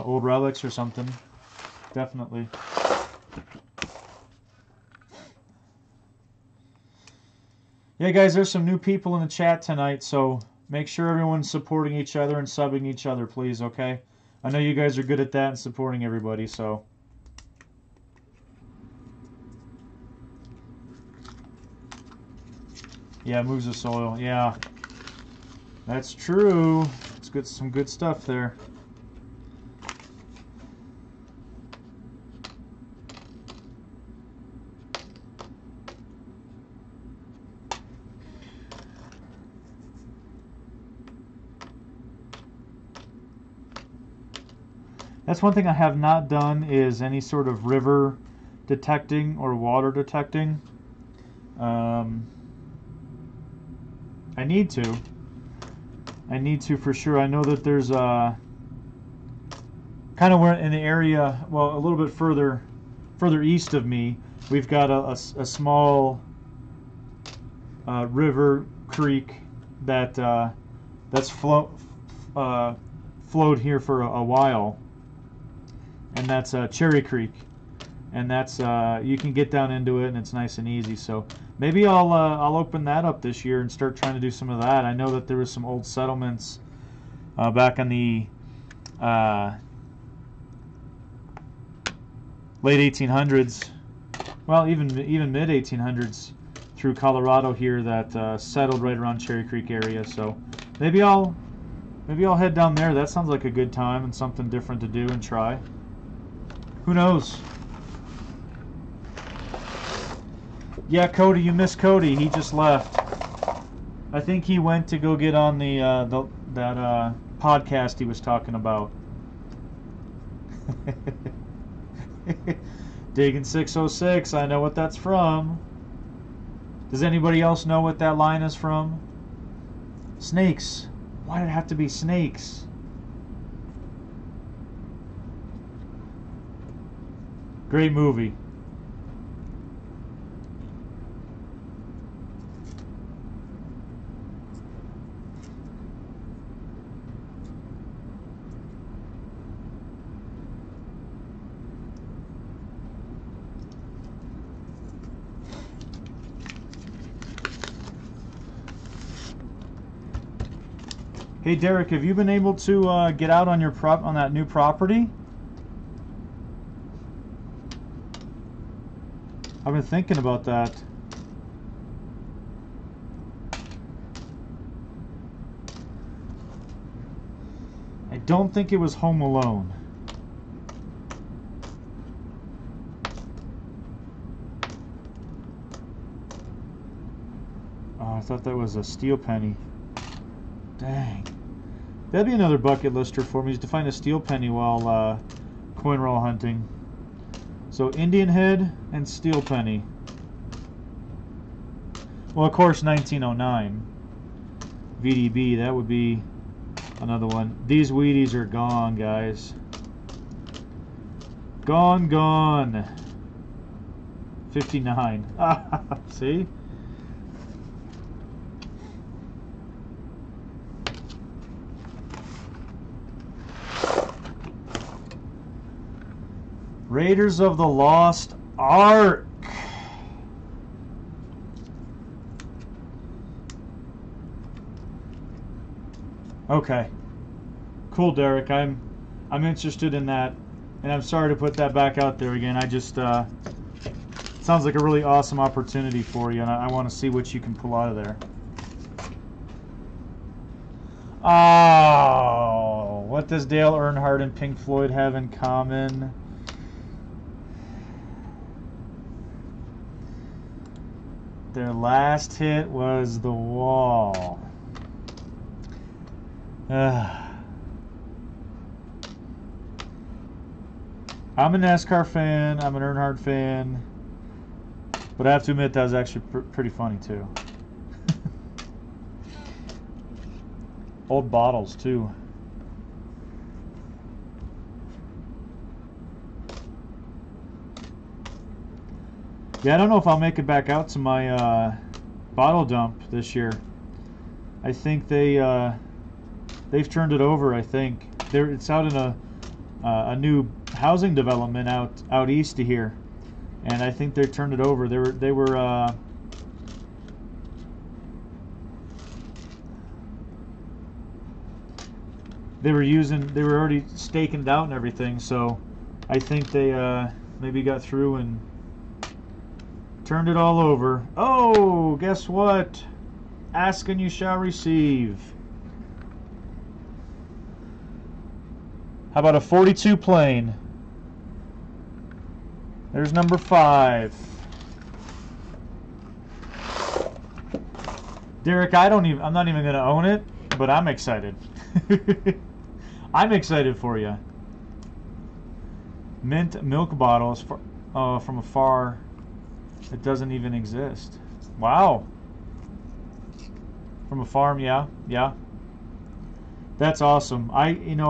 A: old relics or something. Definitely. Yeah, guys, there's some new people in the chat tonight, so make sure everyone's supporting each other and subbing each other, please, okay? I know you guys are good at that and supporting everybody, so. Yeah, moves the soil. Yeah, that's true. It's good, some good stuff there. That's one thing I have not done is any sort of river detecting or water detecting. I need to. I need to for sure. I know that there's kind of where in the area, well, a little bit further east of me, we've got a small river creek that's flowed here for a while. And that's Cherry Creek, and that's you can get down into it, and it's nice and easy. So maybe I'll open that up this year and start trying to do some of that. I know that there was some old settlements back in the late 1800s, well, even mid 1800s, through Colorado here that settled right around Cherry Creek area. So maybe I'll head down there. That sounds like a good time and something different to do and try. Who knows? Yeah, Cody, you missed Cody. He just left. I think he went to go get on that podcast he was talking about. Digging 606. I know what that's from. Does anybody else know what that line is from? Snakes. Why did it have to be snakes? Great movie. Hey Derek, have you been able to get out on your on that new property? I've been thinking about that. I don't think it was Home Alone. Oh, I thought that was a steel penny. Dang. That'd be another bucket lister for me, is to find a steel penny while coin roll hunting. So Indian head and steel penny. Well, of course, 1909. VDB, that would be another one. These Wheaties are gone, guys. Gone, gone. 59. See? Raiders of the Lost Ark. Okay. Cool, Derek. I'm interested in that, and I'm sorry to put that back out there again. I just sounds like a really awesome opportunity for you, and I want to see what you can pull out of there. Oh, what does Dale Earnhardt and Pink Floyd have in common? Their last hit was The Wall. I'm a NASCAR fan. I'm an Earnhardt fan. But I have to admit that was actually pretty funny too. Old bottles too. Yeah, I don't know if I'll make it back out to my bottle dump this year. I think they've turned it over. I think it's out in a new housing development out east of here, and I think they turned it over. They were already staking out and everything. So I think they maybe got through and turned it all over. Oh, guess what? Ask and you shall receive. How about a 42 plane? There's number 5. Derek, I'm not even going to own it, but I'm excited. I'm excited for you. Mint milk bottles from afar. It doesn't even exist. Wow. From a farm, yeah. That's awesome. I went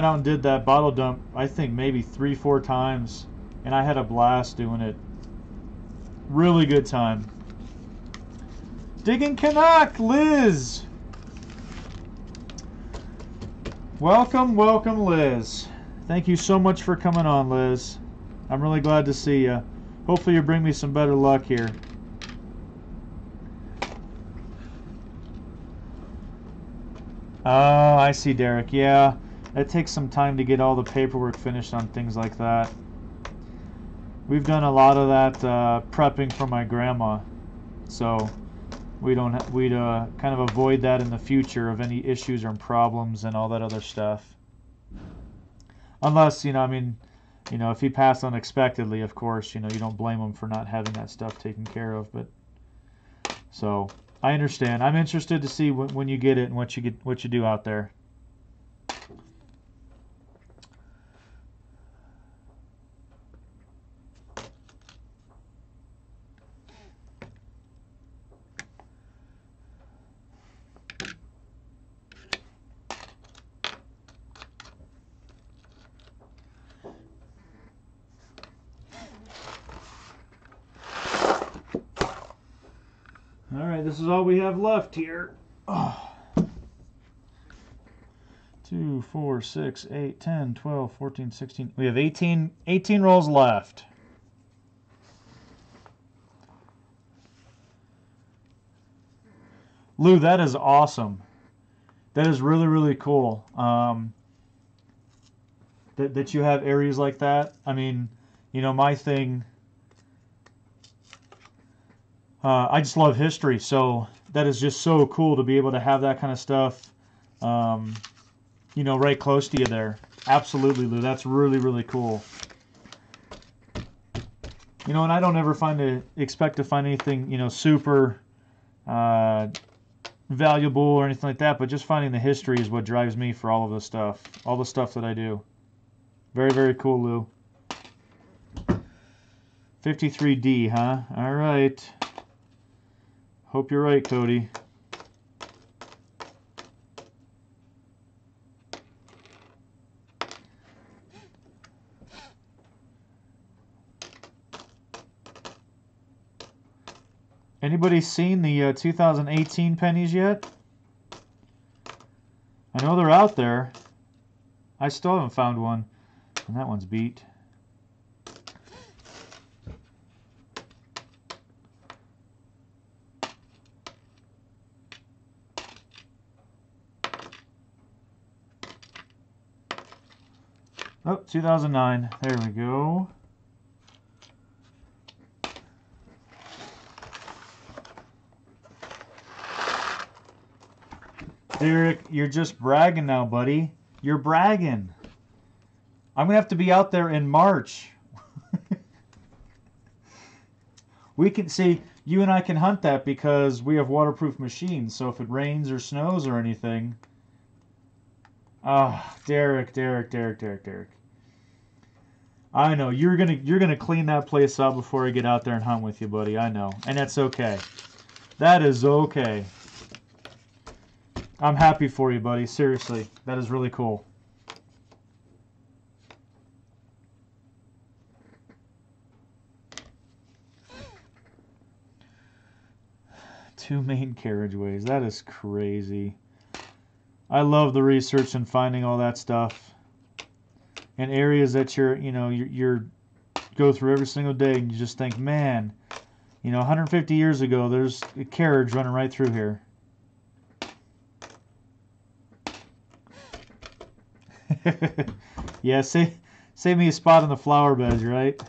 A: out and did that bottle dump, I think maybe 3-4 times, and I had a blast doing it. Really good time. Digging Canuck, Liz. Welcome, Liz. Thank you so much for coming on, Liz. I'm really glad to see you. Hopefully you bring me some better luck here. Oh, I see, Derek. Yeah, it takes some time to get all the paperwork finished on things like that. We've done a lot of that prepping for my grandma, so we'd kind of avoid that in the future of any issues or problems and all that other stuff. Unless, if he passed unexpectedly, of course, you don't blame him for not having that stuff taken care of. But so I understand. I'm interested to see when you get it and what you do out there. All right, this is all we have left here. Oh. 2, 4, 6, 8, 10, 12, 14, 16. We have 18 rolls left. Lou, that is awesome. That is really, really cool. That you have areas like that. I mean, you know, my thing, I just love history, so that is just so cool to be able to have that kind of stuff, you know, right close to you there. Absolutely, Lou. That's really, really cool. You know, and I don't ever expect to find anything, you know, super valuable or anything like that, but just finding the history is what drives me for all of this stuff, all the stuff that I do. Very, very cool, Lou. 53D, huh? All right. Hope you're right, Cody. Anybody seen the 2018 pennies yet? I know they're out there. I still haven't found one. And that one's beat. Oh, 2009. There we go. Derek, you're just bragging now, buddy. You're bragging. I'm going to have to be out there in March. We can see, you and I can hunt that because we have waterproof machines. So if it rains or snows or anything. Ah, Derek. I know you're gonna clean that place up before I get out there and hunt with you, buddy. I know, and that's okay. That is okay. I'm happy for you, buddy. Seriously, that is really cool. Two main carriageways. That is crazy. I love the research and finding all that stuff. And areas that you're go through every single day, and you just think, man, you know, 150 years ago, there's a carriage running right through here. Yeah, save me a spot in the flower beds, right?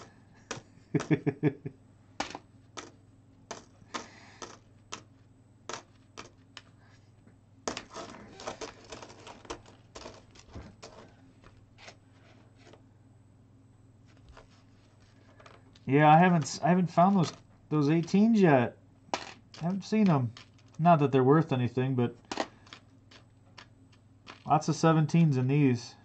A: Yeah, I haven't found those 18s yet. I haven't seen them. Not that they're worth anything, but lots of 17s in these.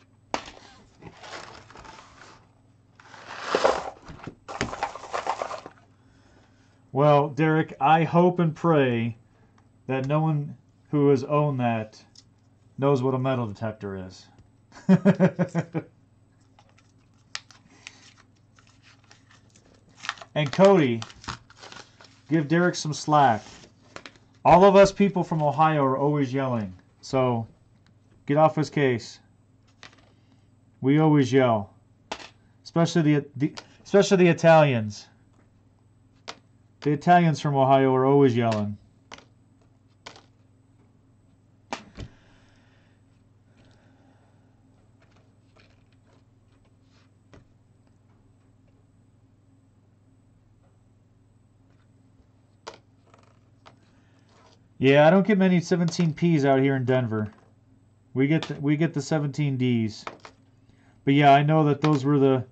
A: Well, Derek, I hope and pray that no one who has owned that knows what a metal detector is. And Cody, give Derek some slack. All of us people from Ohio are always yelling, so get off his case. We always yell, especially the Italians. The Italians from Ohio are always yelling. Yeah, I don't get many 17Ps out here in Denver. We get the 17Ds. But yeah, I know that those were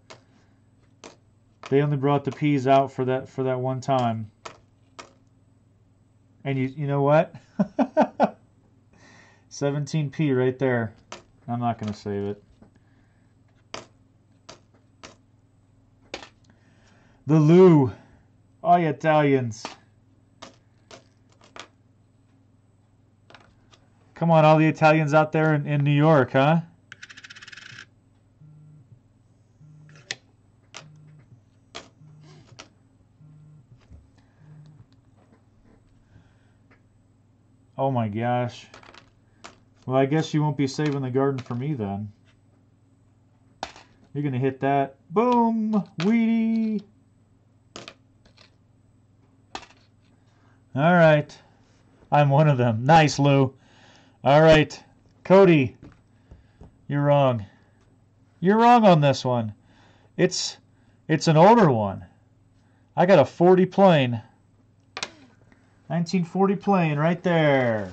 A: they only brought the Ps out for that one time. And you know what? 17P right there. I'm not going to save it. The Lou. Oh, you Italians. Come on, all the Italians out there in New York, huh? Oh my gosh. Well, I guess you won't be saving the garden for me then. You're going to hit that. Boom! Weedy! All right. I'm one of them. Nice, Lou. All right. Cody, you're wrong. You're wrong on this one. It's an older one. I got a 40 plane. 1940 plane right there.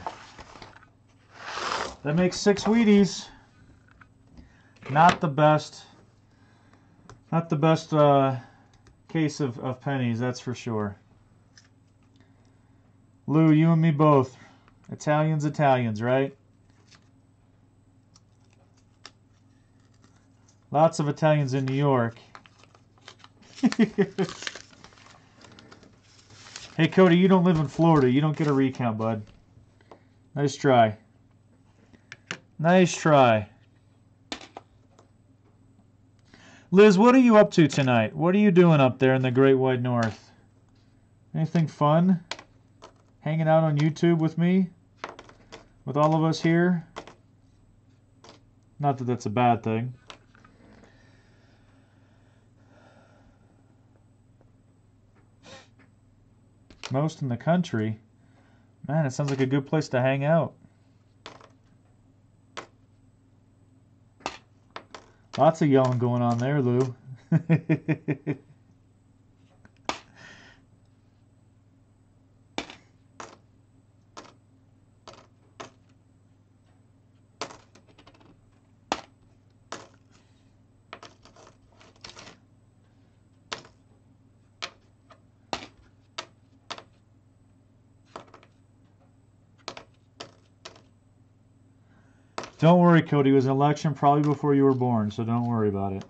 A: That makes 6 Wheaties. Not the best. Not the best case of pennies, that's for sure. Lou, you and me both. Italians, right? Lots of Italians in New York. Hey, Cody, you don't live in Florida. You don't get a recount, bud. Nice try. Nice try. Liz, what are you up to tonight? What are you doing up there in the Great White North? Anything fun? Hanging out on YouTube with me? With all of us here? Not that that's a bad thing. Most in the country. Man, it sounds like a good place to hang out. Lots of yelling going on there, Lou. Don't worry, Cody. It was an election probably before you were born, so don't worry about it.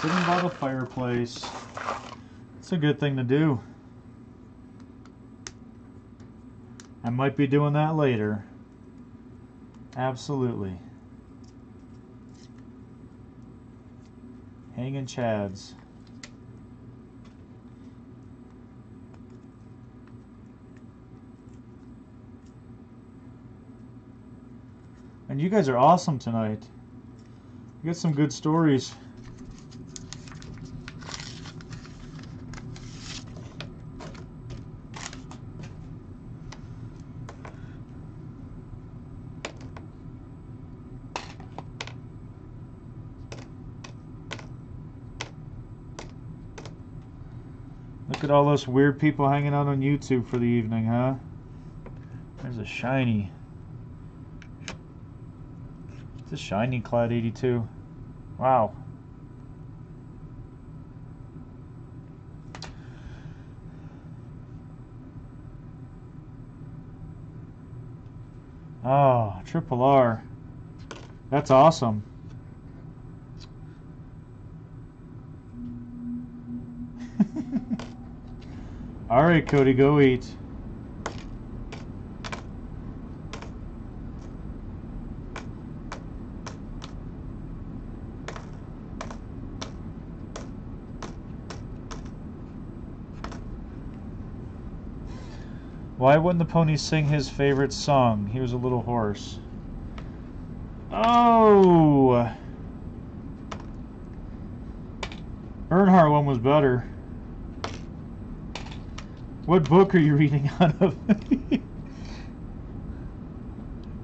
A: Sitting by the fireplace. It's a good thing to do. I might be doing that later. Absolutely. Hanging chads. And you guys are awesome tonight. You got some good stories. Look at all those weird people hanging out on YouTube for the evening, huh? There's a shiny. It's a shiny Clad 82. Wow. Oh, Triple R. That's awesome. All right, Cody, go eat. Why wouldn't the pony sing his favorite song? He was a little hoarse. Oh! Earnhardt one was better. What book are you reading out of?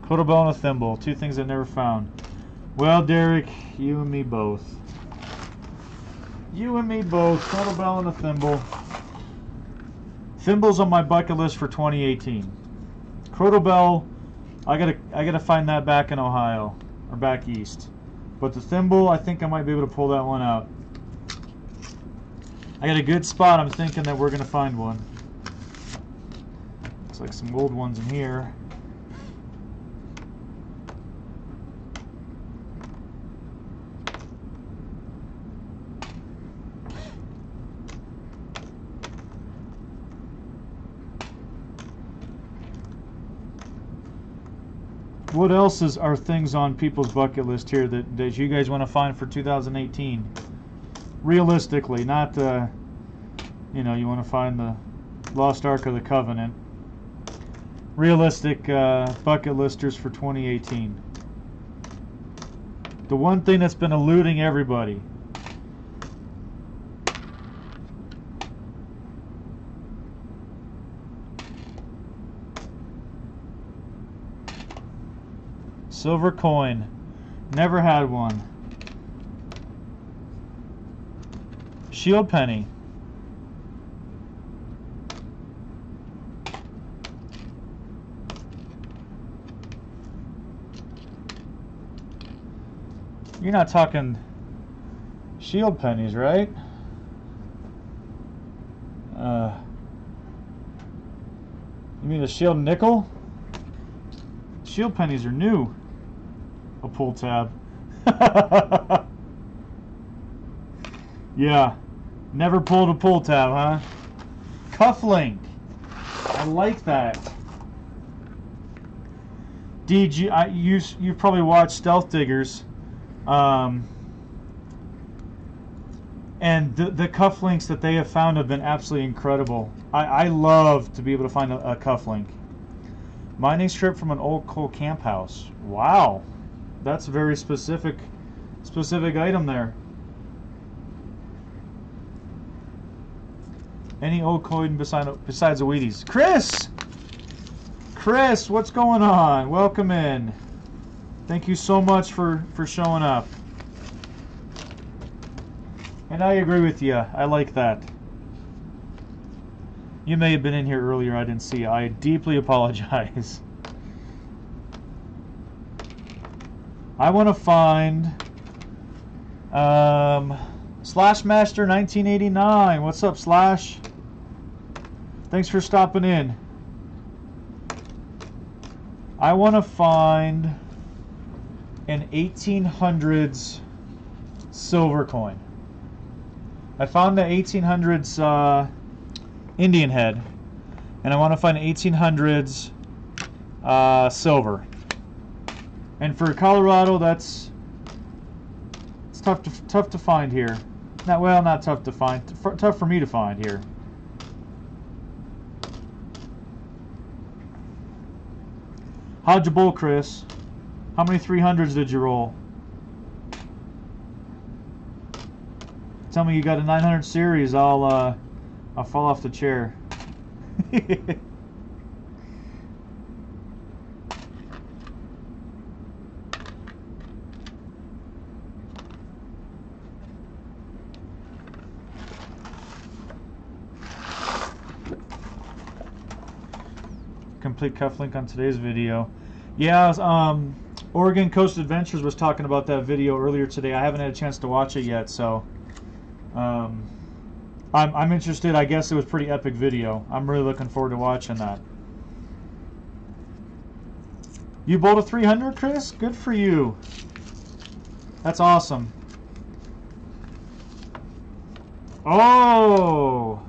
A: Cotobel and a thimble. 2 things I never found. Well, Derek, you and me both. You and me both. Cotobel and a thimble. Thimbles on my bucket list for 2018. Crotobel, I gotta find that back in Ohio or back east. But the thimble, I think I might be able to pull that one out. I got a good spot. I'm thinking that we're gonna find one. Looks like some old ones in here. What else are things on people's bucket list here that you guys want to find for 2018? Realistically, not you know, you want to find the Lost Ark of the Covenant. Realistic bucket listers for 2018. The one thing that's been eluding everybody. Silver coin. Never had one. Shield penny. You're not talking shield pennies, right? You mean a shield nickel? Shield pennies are new. A pull tab. Yeah. Never pulled a pull tab, huh? Cufflink. I like that. You've probably watched Stealth Diggers. And the cufflinks that they have found have been absolutely incredible. I love to be able to find a cufflink. Mining strip from an old coal camp house. Wow, that's a very specific item there. Any old coin besides the Wheaties? Chris, what's going on? Welcome in. Thank you so much for showing up. And I agree with you. I like that. You may have been in here earlier. I didn't see you. I deeply apologize. I want to find Slashmaster 1989. What's up, Slash? Thanks for stopping in. I want to find an 1800s silver coin. I found the 1800s Indian head, and I want to find 1800s silver. And for Colorado, it's tough to find here. Not tough to find. Tough for me to find here. How'd you bowl, Chris? How many 300s did you roll? Tell me you got a 900 series, I'll fall off the chair. Complete cufflink on today's video. Yeah, Oregon Coast Adventures was talking about that video earlier today. I haven't had a chance to watch it yet, so I'm interested. I guess it was a pretty epic video. I'm really looking forward to watching that. You bowled a 300, Chris? Good for you. That's awesome. Oh!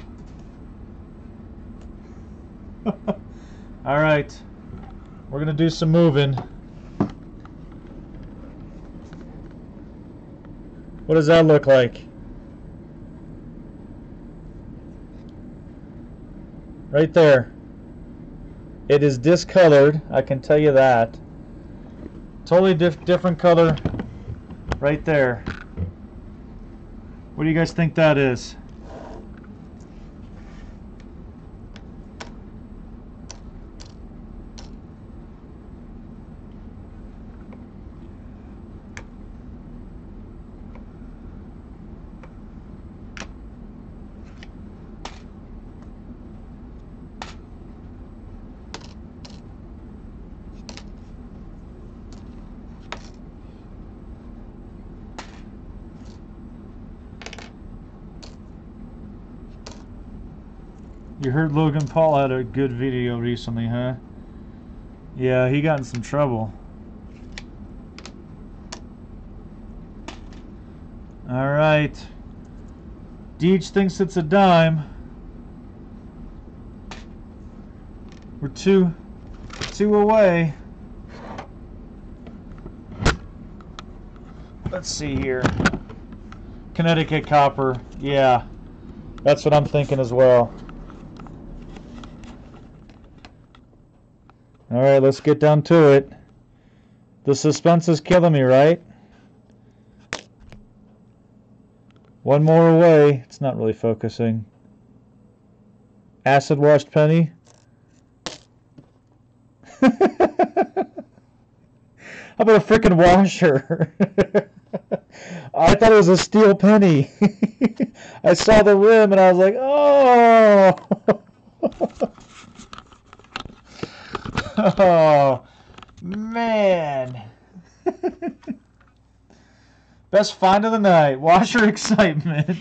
A: All right. We're going to do some moving. What does that look like? Right there. It is discolored, I can tell you that. Totally different color right there. What do you guys think that is? You heard Logan Paul had a good video recently, huh? Yeah, he got in some trouble. Alright. Deej thinks it's a dime. We're two away. Let's see here. Connecticut copper. Yeah. That's what I'm thinking as well. Alright, let's get down to it. The suspense is killing me, right? One more away. It's not really focusing. Acid washed penny. How about a freaking washer? I thought it was a steel penny. I saw the rim and I was like, oh! Oh, man. Best find of the night. Washer excitement.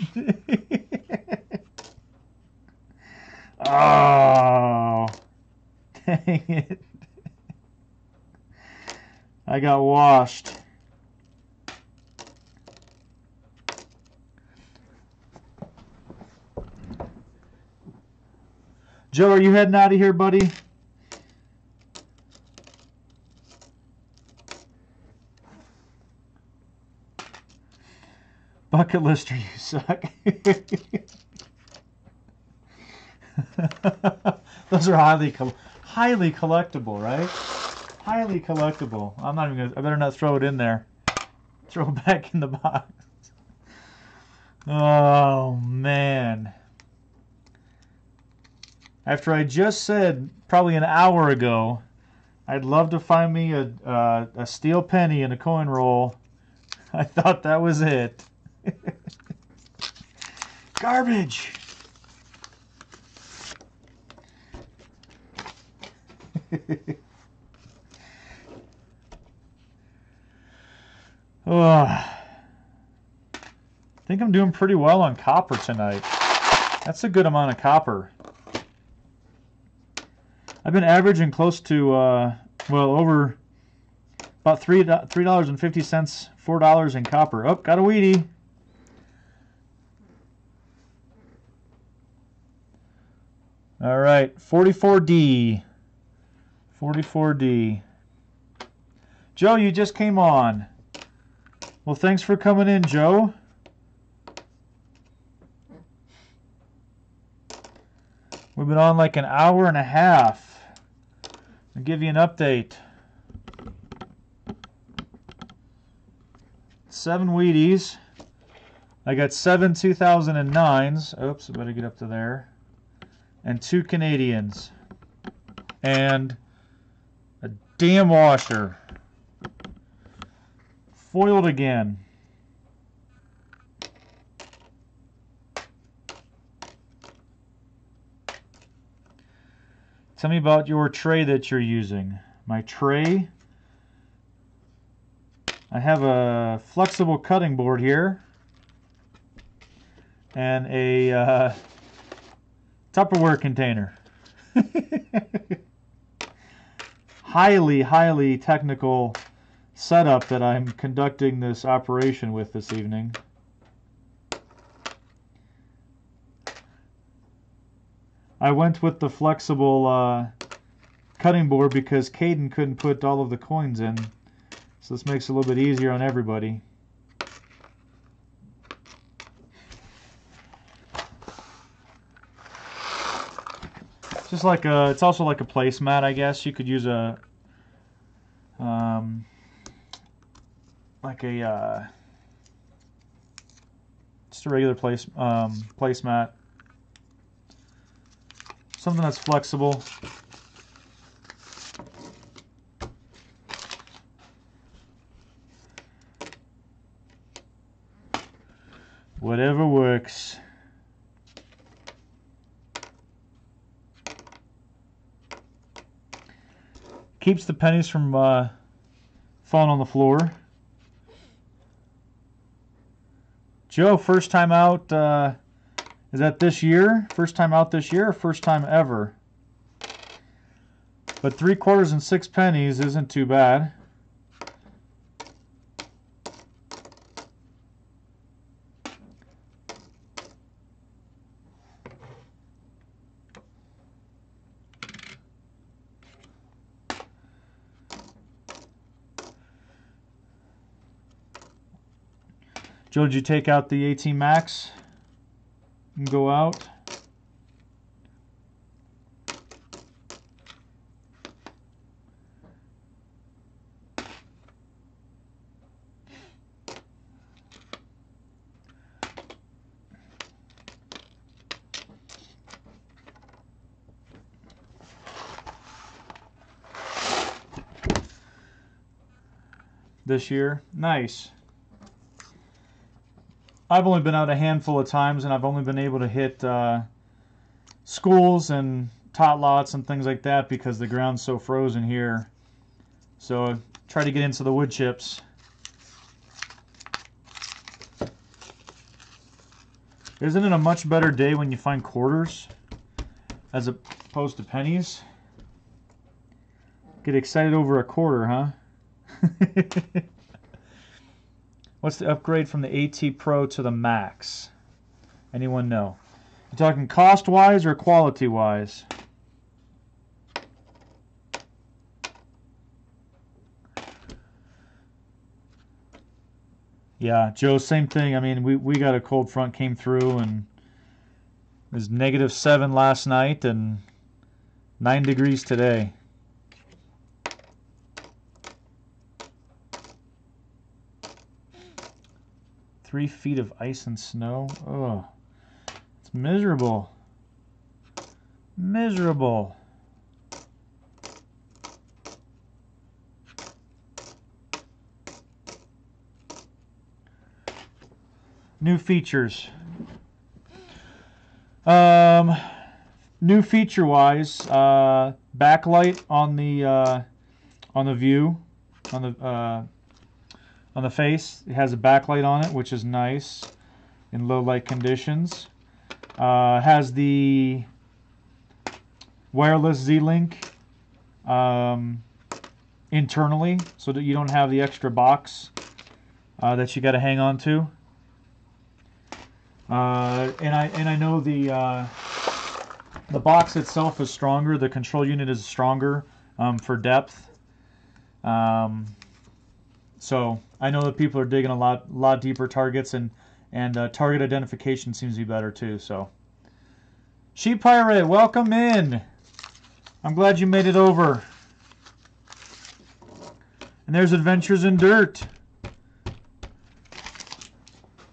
A: Oh, dang it. I got washed. Joe, are you heading out of here, buddy? Bucket lister, you suck. Those are highly collectible, right? Highly collectible. I'm not even gonna. I better not throw it in there. Throw it back in the box. Oh man. After I just said probably an hour ago, I'd love to find me a steel penny in a coin roll. I thought that was it. Garbage. Oh, I think I'm doing pretty well on copper tonight. That's a good amount of copper. I've been averaging close to, well, over about $3.50, $4 in copper. Oh, got a Wheatie. All right, 44D. 44D. Joe, you just came on. Well, thanks for coming in, Joe. We've been on like an hour and a half. I'll give you an update. 7 Wheaties. I got 7 2009s. Oops, I better get up to there. And 2 Canadians. And a damn washer. Foiled again. Tell me about your tray that you're using. My tray? I have a flexible cutting board here. And a Tupperware container. Highly technical setup that I'm conducting this operation with this evening. I went with the flexible cutting board because Caden couldn't put all of the coins in, so this makes it a little bit easier on everybody. It's just like a, it's also like a placemat, I guess. You could use a just a regular placemat. Something that's flexible. Whatever works. Keeps the pennies from falling on the floor. Joe, first time out, is that this year? First time out this year or first time ever? But 3 quarters and 6 pennies isn't too bad. Joe, did you take out the 18 Max and go out? this year. Nice. I've only been out a handful of times, and I've only been able to hit schools and tot lots and things like that because the ground's so frozen here. So try to get into the wood chips. Isn't it a much better day when you find quarters as opposed to pennies? Get excited over a quarter, huh? What's the upgrade from the AT Pro to the Max? Anyone know? You talking cost-wise or quality-wise? Yeah, Joe, same thing. I mean, we got a cold front came through, and it was -7 last night and 9 degrees today. Three feet of ice and snow. Oh, it's miserable. Miserable. New features. New feature-wise, backlight on the view, on the face. It has a backlight on it, which is nice in low light conditions. Has the wireless Z-Link internally, so that you don't have the extra box that you got to hang on to. And I know the box itself is stronger. The control unit is stronger for depth. So I know that people are digging a lot deeper targets, and target identification seems to be better too. So, Sheep Pirate, welcome in. I'm glad you made it over. And there's Adventures in Dirt.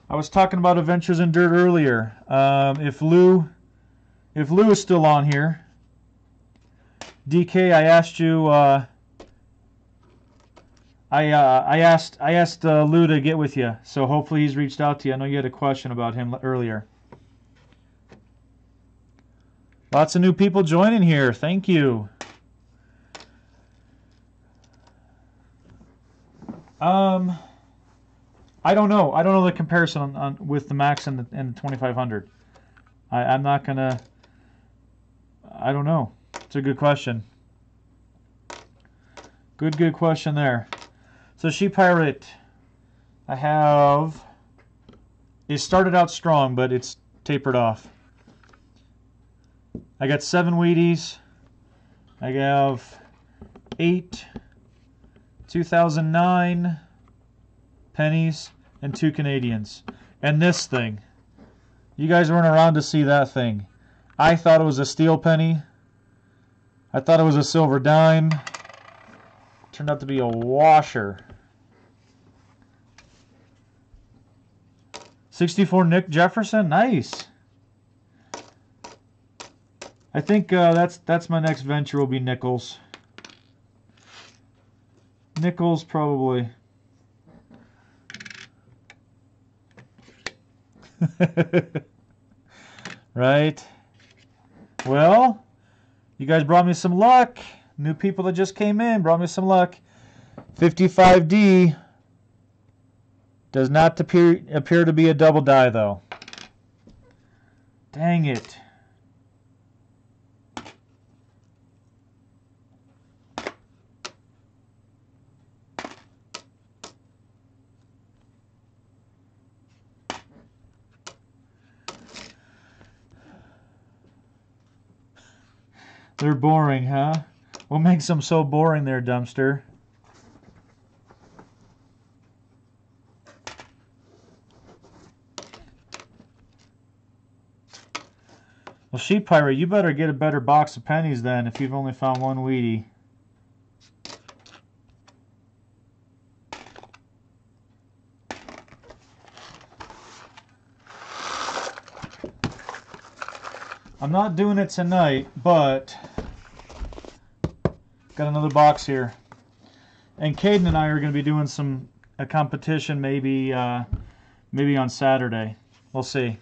A: I was talking about Adventures in Dirt earlier. If Lou is still on here, DK, I asked you. I asked Lou to get with you, so hopefully he's reached out to you. I know you had a question about him earlier. Lots of new people joining here. Thank you. I don't know. I don't know the comparison on with the Max and the 2500. I'm not gonna. I don't know. It's a good question. Good question there. So Sheep Pirate, I have. It started out strong, but it's tapered off. I got 7 Wheaties. I have 8 2009 pennies and 2 Canadians. And this thing. You guys weren't around to see that thing. I thought it was a steel penny. I thought it was a silver dime. Turned out to be a washer. 64 Nick Jefferson, nice. I think that's my next venture will be nickels. Nickels probably. Right. Well, you guys brought me some luck. New people that just came in brought me some luck. 55D does not appear to be a double die, though. Dang it. They're boring, huh? What makes them so boring there, Dumpster? Well, Sheep Pirate, you better get a better box of pennies then if you've only found 1 Wheatie. I'm not doing it tonight, but got another box here. And Caden and I are going to be doing a competition maybe maybe on Saturday. We'll see.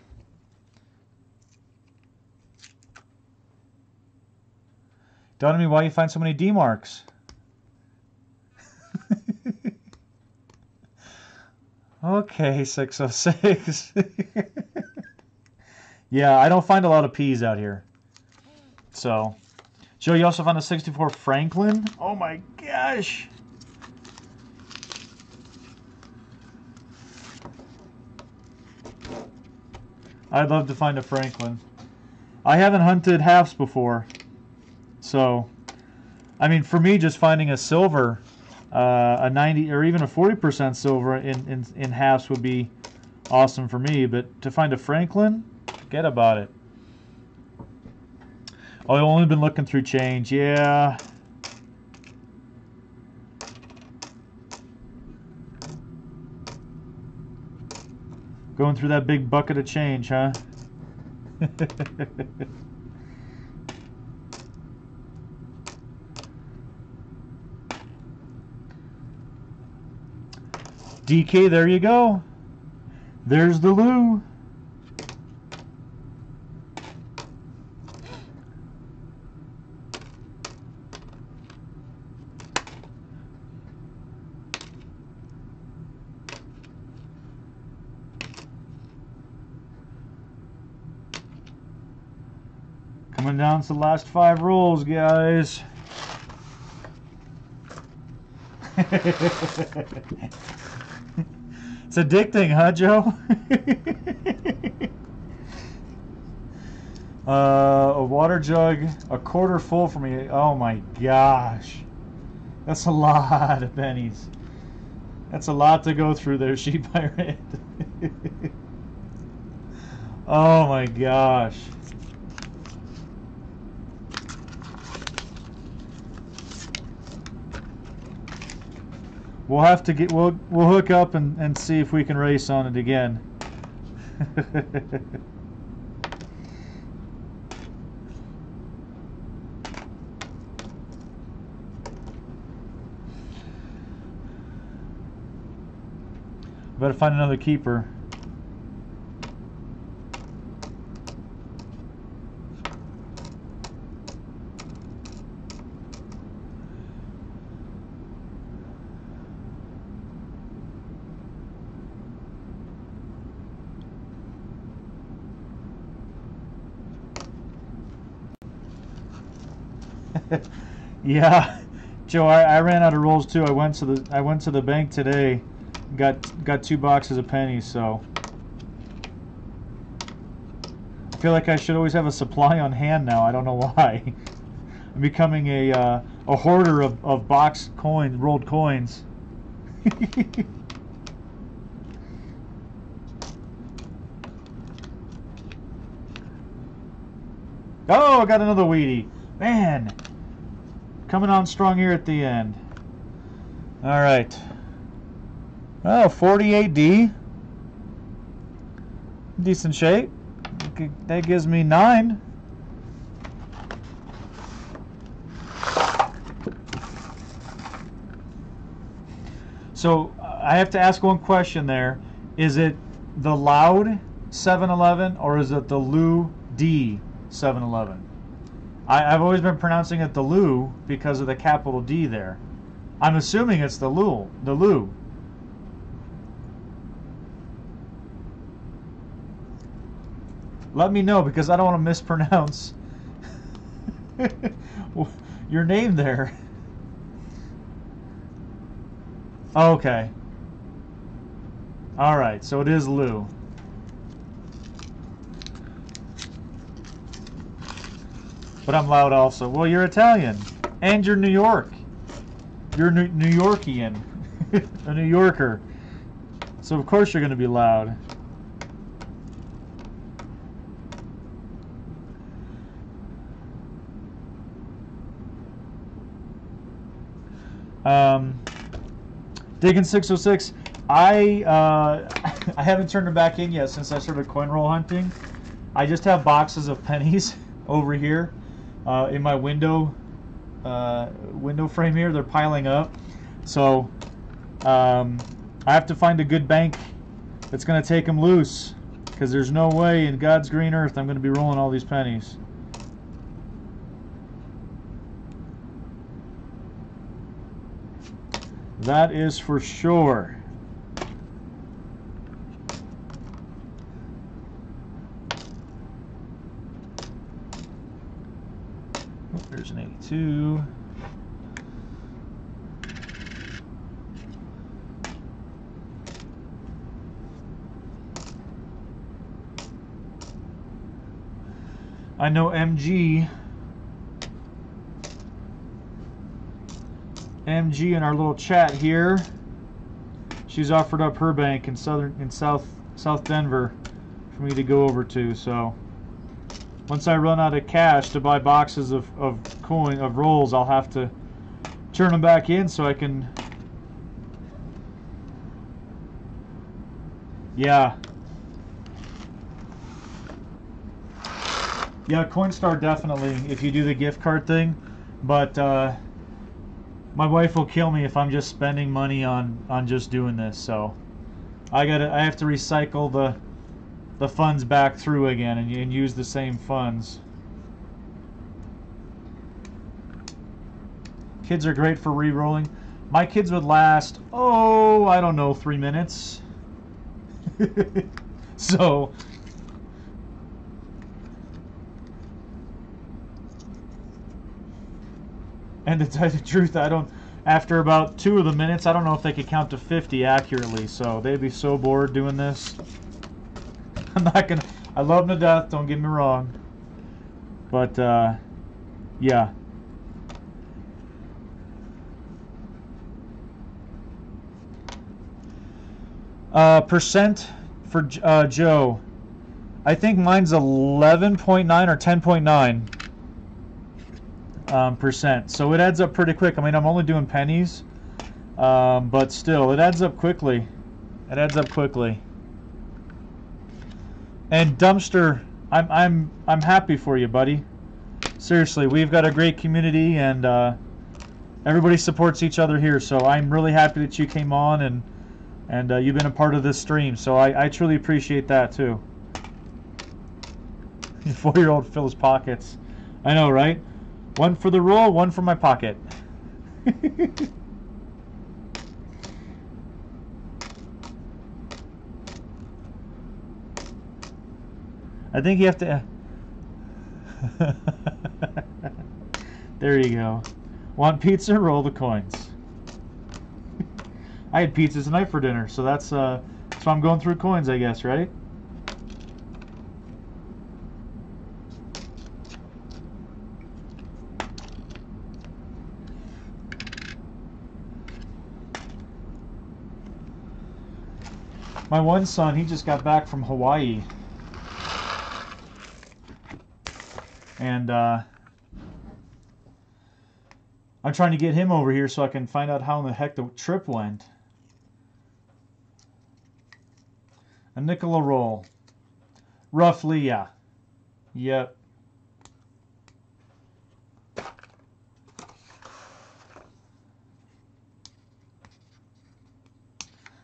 A: Don't tell me why you find so many D marks. Okay, 606. Yeah, I don't find a lot of P's out here. So, Joe, you also found a 64 Franklin? Oh my gosh! I'd love to find a Franklin. I haven't hunted halves before. So, I mean, for me, just finding a silver, a 90 or even a 40% silver in halves would be awesome for me. But to find a Franklin, forget about it. Oh, I've only been looking through change. Yeah. Going through that big bucket of change, huh? DK, there you go. There's the Lou. Coming down to the last 5 rolls, guys. It's addicting, huh, Joe? A water jug, a quarter full for me. Oh my gosh. That's a lot of pennies. That's a lot to go through there, Sheep Pirate. Oh my gosh. We'll have to get we'll hook up and see if we can race on it again. Better find another keeper. Yeah, Joe, I ran out of rolls too. I went to the bank today, got 2 boxes of pennies. So I feel like I should always have a supply on hand now. I don't know why. I'm becoming a hoarder of box coins, rolled coins. Oh, I got another Wheatie. Man, coming on strong here at the end. All right. Oh, 48D. Decent shape. That gives me 9. So I have to ask one question there. Is it the Loud 711 or is it the Lou D 711? I've always been pronouncing it the Lou because of the capital D there. I'm assuming it's the Lou. The Lou. Let me know because I don't want to mispronounce your name there. Okay. All right, so it is Lou. But I'm loud also. Well, you're Italian. And you're New York. You're New Yorkian. A New Yorker. So of course you're going to be loud. Digging 606. I haven't turned them back in yet since I started coin roll hunting. I just have boxes of pennies over here in my window frame here. They're piling up. So I have to find a good bank that's going to take them loose, because there's no way in God's green earth I'm going to be rolling all these pennies. That is for sure. Oh, there's an 82. I know MG in our little chat here, she's offered up her bank in South Denver for me to go over to. So once I run out of cash to buy boxes of rolls, I'll have to turn them back in so I can. Yeah, Coinstar definitely, if you do the gift card thing, but my wife will kill me if I'm just spending money on just doing this. So I have to recycle the funds back through again and use the same funds. Kids are great for re-rolling. My kids would last, I don't know, 3 minutes. So and to tell you the truth, after about 2 of the minutes, I don't know if they could count to 50 accurately, so they'd be so bored doing this. I love them to death, don't get me wrong. But, yeah. Percent for Joe. I think mine's 11.9 or 10.9. Percent. So it adds up pretty quick. I mean, I'm only doing pennies, but still, it adds up quickly. It adds up quickly. And Dumpster, I'm happy for you, buddy. Seriously, we've got a great community, and everybody supports each other here. So I'm really happy that you came on and you've been a part of this stream. So I truly appreciate that too. 4-year-old fills pockets. I know, right? One for the roll, one for my pocket. I think you have to. There you go. Want pizza? Roll the coins. I had pizza tonight for dinner, so so I'm going through coins, I guess, right? My one son, he just got back from Hawaii. And I'm trying to get him over here so I can find out how in the heck the trip went. A nickel a roll. Roughly, yeah. Yep.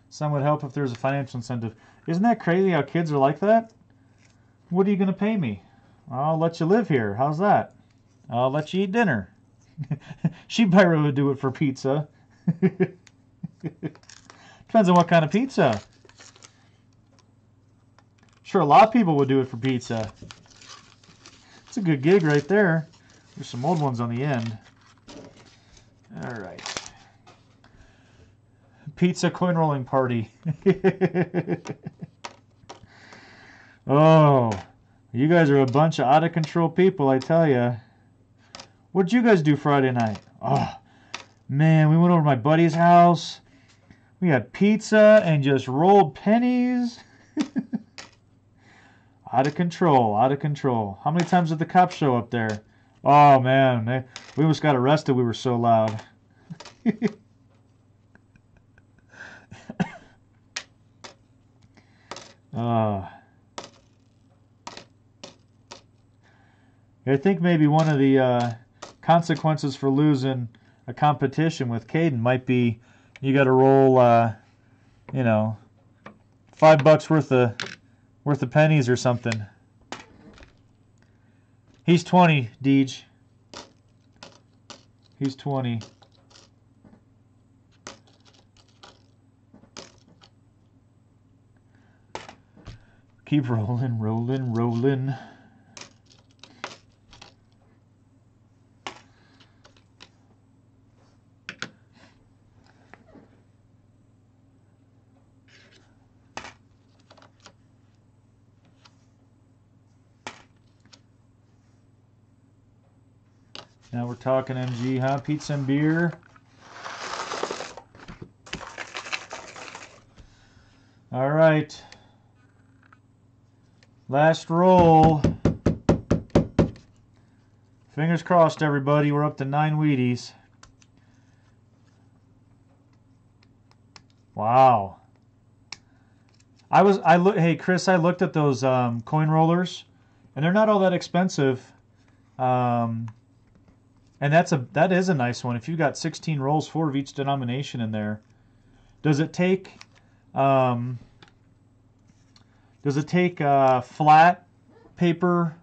A: Some would help if there's a financial incentive. Isn't that crazy how kids are like that? What are you going to pay me? I'll let you live here. How's that? I'll let you eat dinner. She'd probably would do it for pizza. Depends on what kind of pizza. Sure, a lot of people would do it for pizza. It's a good gig right there. There's some old ones on the end. All right. Pizza coin rolling party. Oh, you guys are a bunch of out of control people, I tell you. What'd you guys do Friday night? Oh, man, we went over to my buddy's house. We had pizza and just rolled pennies. Out of control, out of control. How many times did the cops show up there? Oh, man, we almost got arrested. We were so loud. I think maybe one of the consequences for losing a competition with Caden might be you got to roll, you know, $5 worth of pennies or something. He's 20, Deej. He's 20. Keep rolling, rolling, rolling. Now we're talking MG, huh? Pizza and beer. All right. Last roll. Fingers crossed, everybody. We're up to 9 Wheaties. Wow. Hey Chris, I looked at those coin rollers, and they're not all that expensive. And that is a nice one. If you've got 16 rolls, 4 of each denomination in there. Does it take flat paper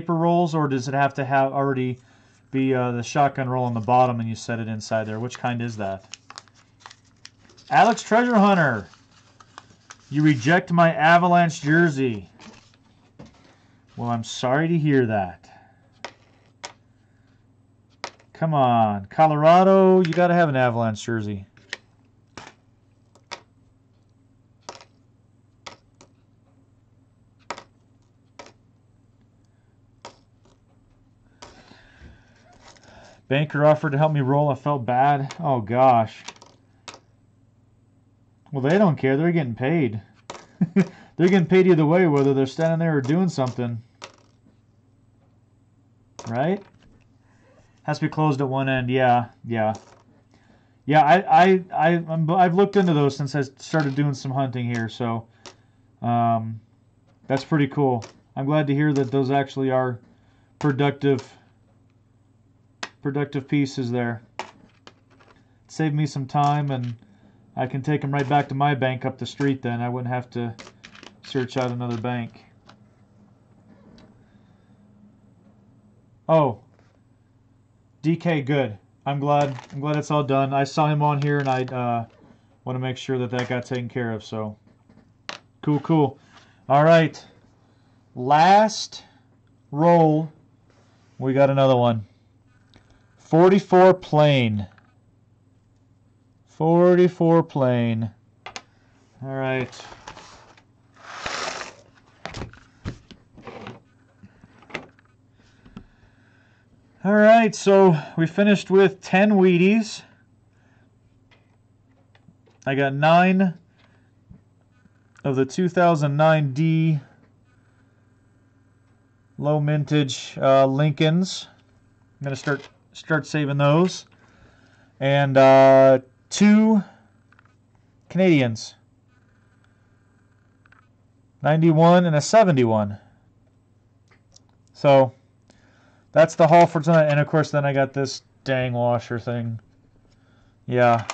A: rolls, or does it have to have already be the shotgun roll on the bottom and you set it inside there? Which kind is that? Alex Treasure Hunter, you reject my Avalanche jersey. Well, I'm sorry to hear that. Come on, Colorado, you got to have an Avalanche jersey. Banker offered to help me roll. I felt bad. Oh, gosh. Well, they don't care. They're getting paid. They're getting paid either way, whether they're standing there or doing something. Right? Has to be closed at one end. Yeah. I've looked into those since I started doing some hunting here, so that's pretty cool. I'm glad to hear that those actually are productive pieces there. Saved me some time, and I can take them right back to my bank up the street then. I wouldn't have to search out another bank. Oh, DK, good. I'm glad it's all done. I saw him on here, and I want to make sure that got taken care of. So, cool. All right, last roll. We got another one. 44 plain. 44 plain. All right. All right, so we finished with 10 Wheaties. I got 9 of the 2009 D low mintage Lincolns. I'm going to start saving those. And 2 Canadians. 91 and a 71. So that's the haul for tonight. And of course then I got this dang washer thing. Yeah.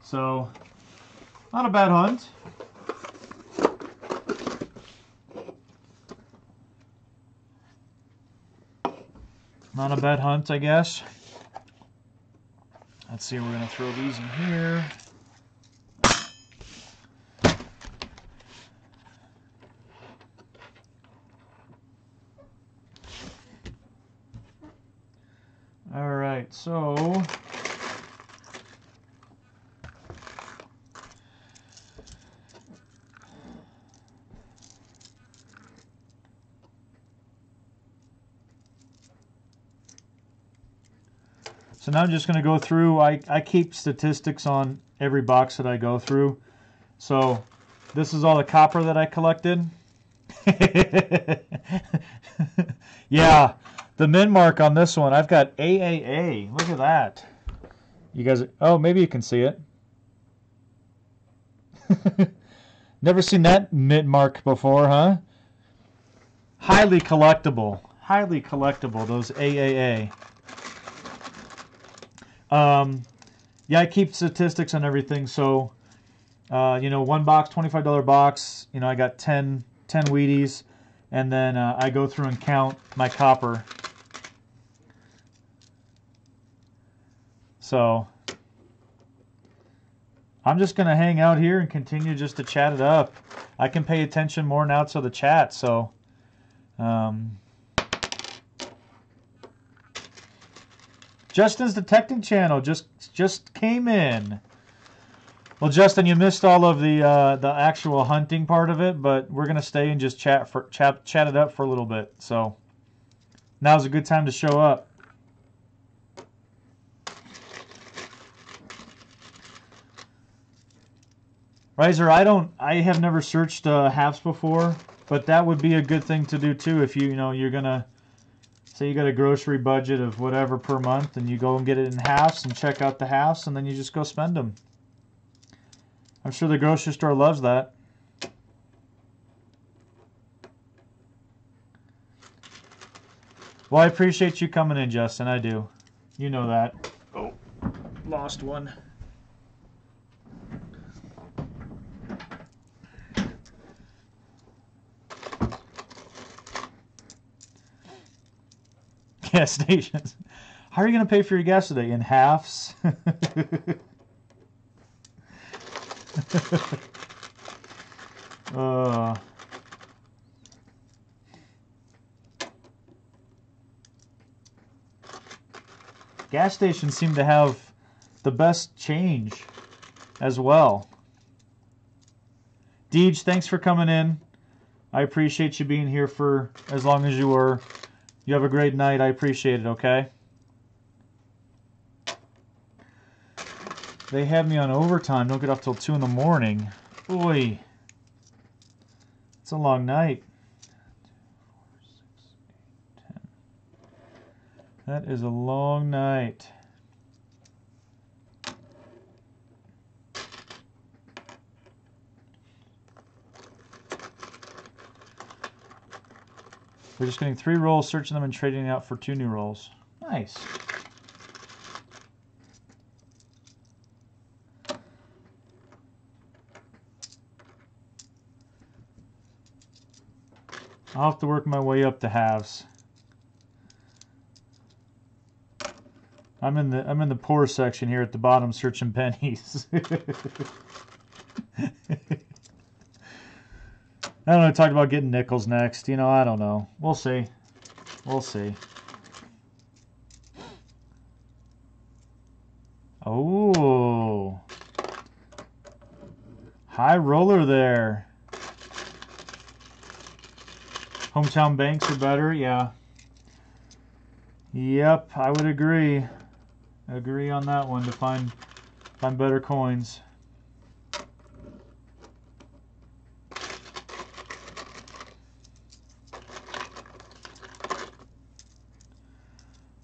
A: So not a bad hunt. Not a bad hunt, I guess. Let's see, we're going to throw these in here. All right, so now I'm just going to go through. I keep statistics on every box that I go through. So this is all the copper that I collected. Yeah, the min mark on this one, I've got AAA. Look at that. You guys, oh, maybe you can see it. Never seen that min mark before, huh? Highly collectible. Highly collectible, those AAA. Yeah, I keep statistics on everything. So, you know, one box, $25 box. You know, I got 10 Wheaties, and then I go through and count my copper. So I'm just going to hang out here and continue just to chat it up. I can pay attention more now to the chat. So Justin's Detecting Channel just came in. Well, Justin, you missed all of the actual hunting part of it, but we're going to stay and just chat it up for a little bit. So now's a good time to show up. Riser, I have never searched halves before, but that would be a good thing to do too if you know you're gonna say you got a grocery budget of whatever per month, and you go and get it in halves and check out the halves, and then you just go spend them. I'm sure the grocery store loves that. Well, I appreciate you coming in, Justin. I do. You know that. Oh, lost one. Gas stations. How are you going to pay for your gas today? In halves? Gas stations seem to have the best change as well. Deej, thanks for coming in. I appreciate you being here for as long as you were. You have a great night. I appreciate it, okay? They have me on overtime. Don't get off till 2 in the morning. Oy. It's a long night. 4, 6, 8, 10. That is a long night. We're just getting 3 rolls, searching them, and trading out for 2 new rolls. Nice. I'll have to work my way up to halves. I'm in the poor section here at the bottom, searching pennies. I don't know. Talked about getting nickels next. You know, I don't know. We'll see. We'll see. Oh, high roller there. Hometown banks are better. Yeah. Yep, I would agree. Agree on that one to find better coins.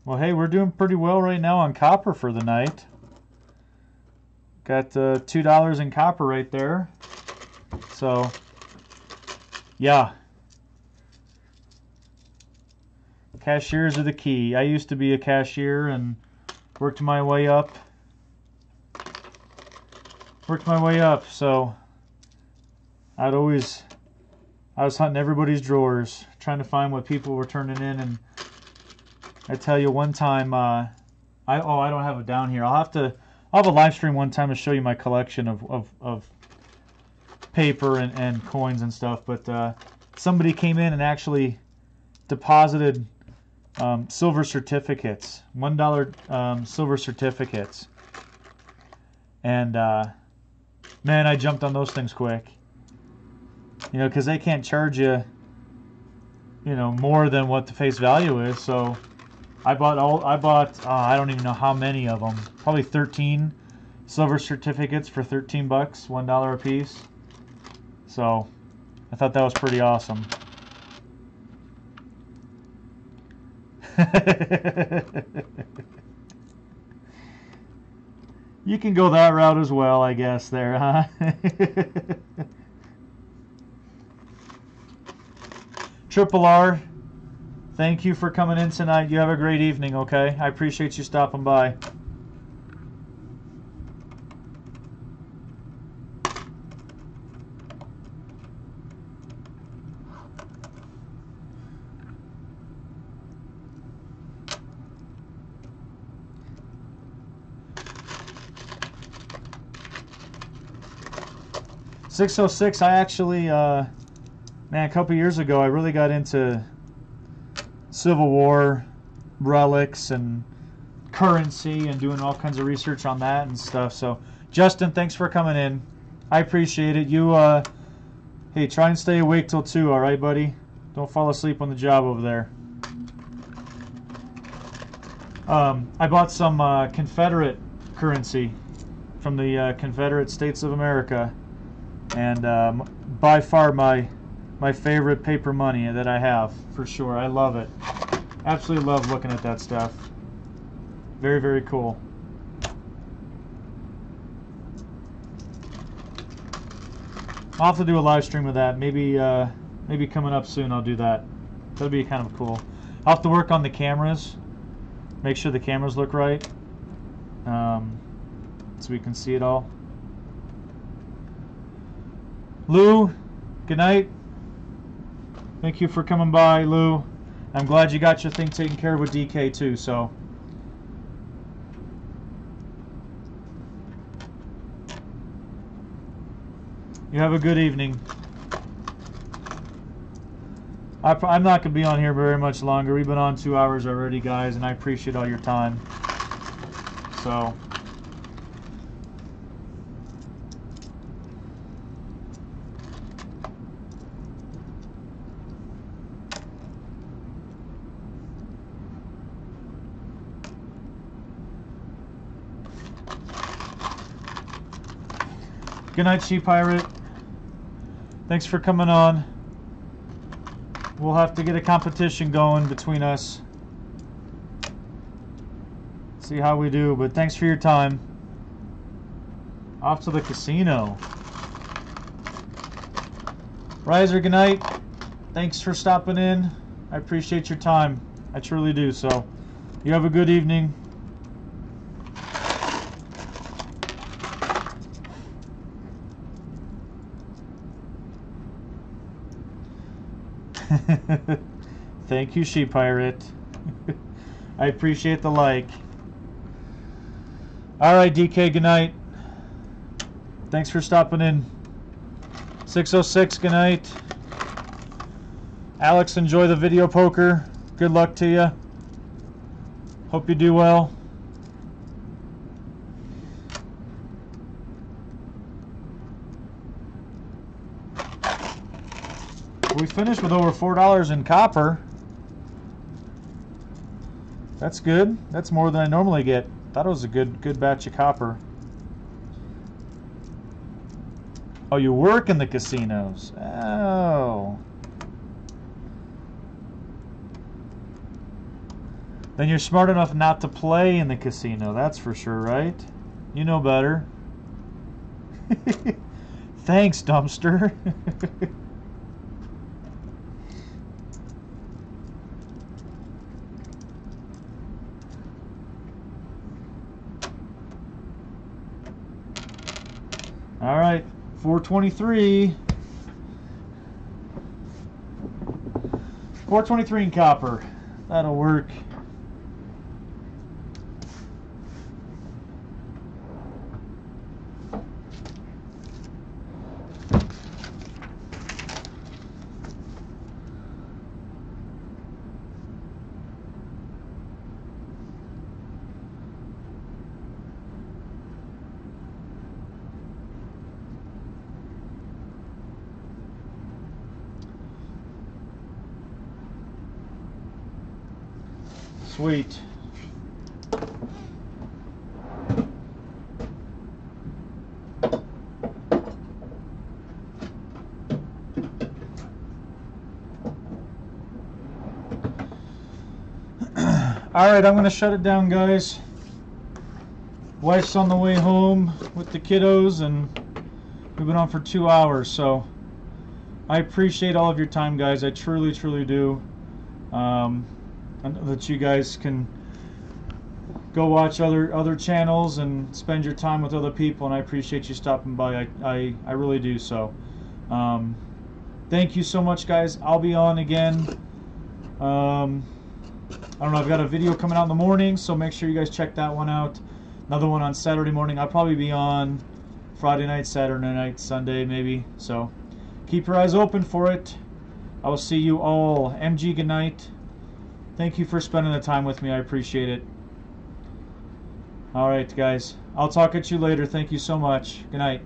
A: Well, hey, we're doing pretty well right now on copper for the night. Got $2 in copper right there. So, yeah. Cashiers are the key. I used to be a cashier and worked my way up. So I was hunting everybody's drawers, trying to find what people were turning in. And I tell you, one time, I don't have it down here. I'll have a live stream one time to show you my collection of paper and coins and stuff. But somebody came in and actually deposited silver certificates, $1 silver certificates, and man, I jumped on those things quick. You know, because they can't charge you, you know, more than what the face value is. So I bought I don't even know how many of them. Probably 13 silver certificates for $13, $1 a piece. So I thought that was pretty awesome. You can go that route as well, I guess, there, huh? Triple R, thank you for coming in tonight. You have a great evening, okay? I appreciate you stopping by. 606, I actually, man, a couple years ago, I really got into Civil War relics and currency and doing all kinds of research on that and stuff. So, Justin, thanks for coming in. I appreciate it. You, hey, try and stay awake till 2, all right, buddy? Don't fall asleep on the job over there. I bought some Confederate currency from the Confederate States of America, and by far my favorite paper money that I have, for sure. I love it. Absolutely love looking at that stuff. Very, very cool. I'll have to do a live stream of that. Maybe maybe coming up soon I'll do that. That'll be kind of cool. I'll have to work on the cameras. Make sure the cameras look right. So we can see it all. Lou, good night. Thank you for coming by, Lou. I'm glad you got your thing taken care of with DK too, so. You have a good evening. I'm not going to be on here very much longer. We've been on 2 hours already, guys, and I appreciate all your time. So. Good night, She Pirate. Thanks for coming on. We'll have to get a competition going between us. See how we do, but thanks for your time. Off to the casino. Riser, good night. Thanks for stopping in. I appreciate your time. I truly do, so you have a good evening. Thank you, She Pirate. I appreciate the like. Alright, DK, good night. Thanks for stopping in. 606, good night. Alex, enjoy the video poker. Good luck to you. Hope you do well. We finished with over $4 in copper. That's good. That's more than I normally get. Thought it was a good batch of copper. Oh, you work in the casinos. Oh. Then you're smart enough not to play in the casino. That's for sure, right? You know better. Thanks, Dumpster. All right, 423. 423 in copper. That'll work. Sweet. Alright, I'm going to shut it down, guys. Wife's on the way home with the kiddos, and we've been on for 2 hours, so I appreciate all of your time, guys. I truly, truly do. And that you guys can go watch other channels and spend your time with other people, and I appreciate you stopping by. I really do. So thank you so much, guys. I'll be on again. I don't know, I've got a video coming out in the morning, so make sure you guys check that one out. Another one on Saturday morning. I'll probably be on Friday night, Saturday night, Sunday maybe. So keep your eyes open for it. I will see you all. MG, good night. Thank you for spending the time with me. I appreciate it. All right, guys. I'll talk at you later. Thank you so much. Good night.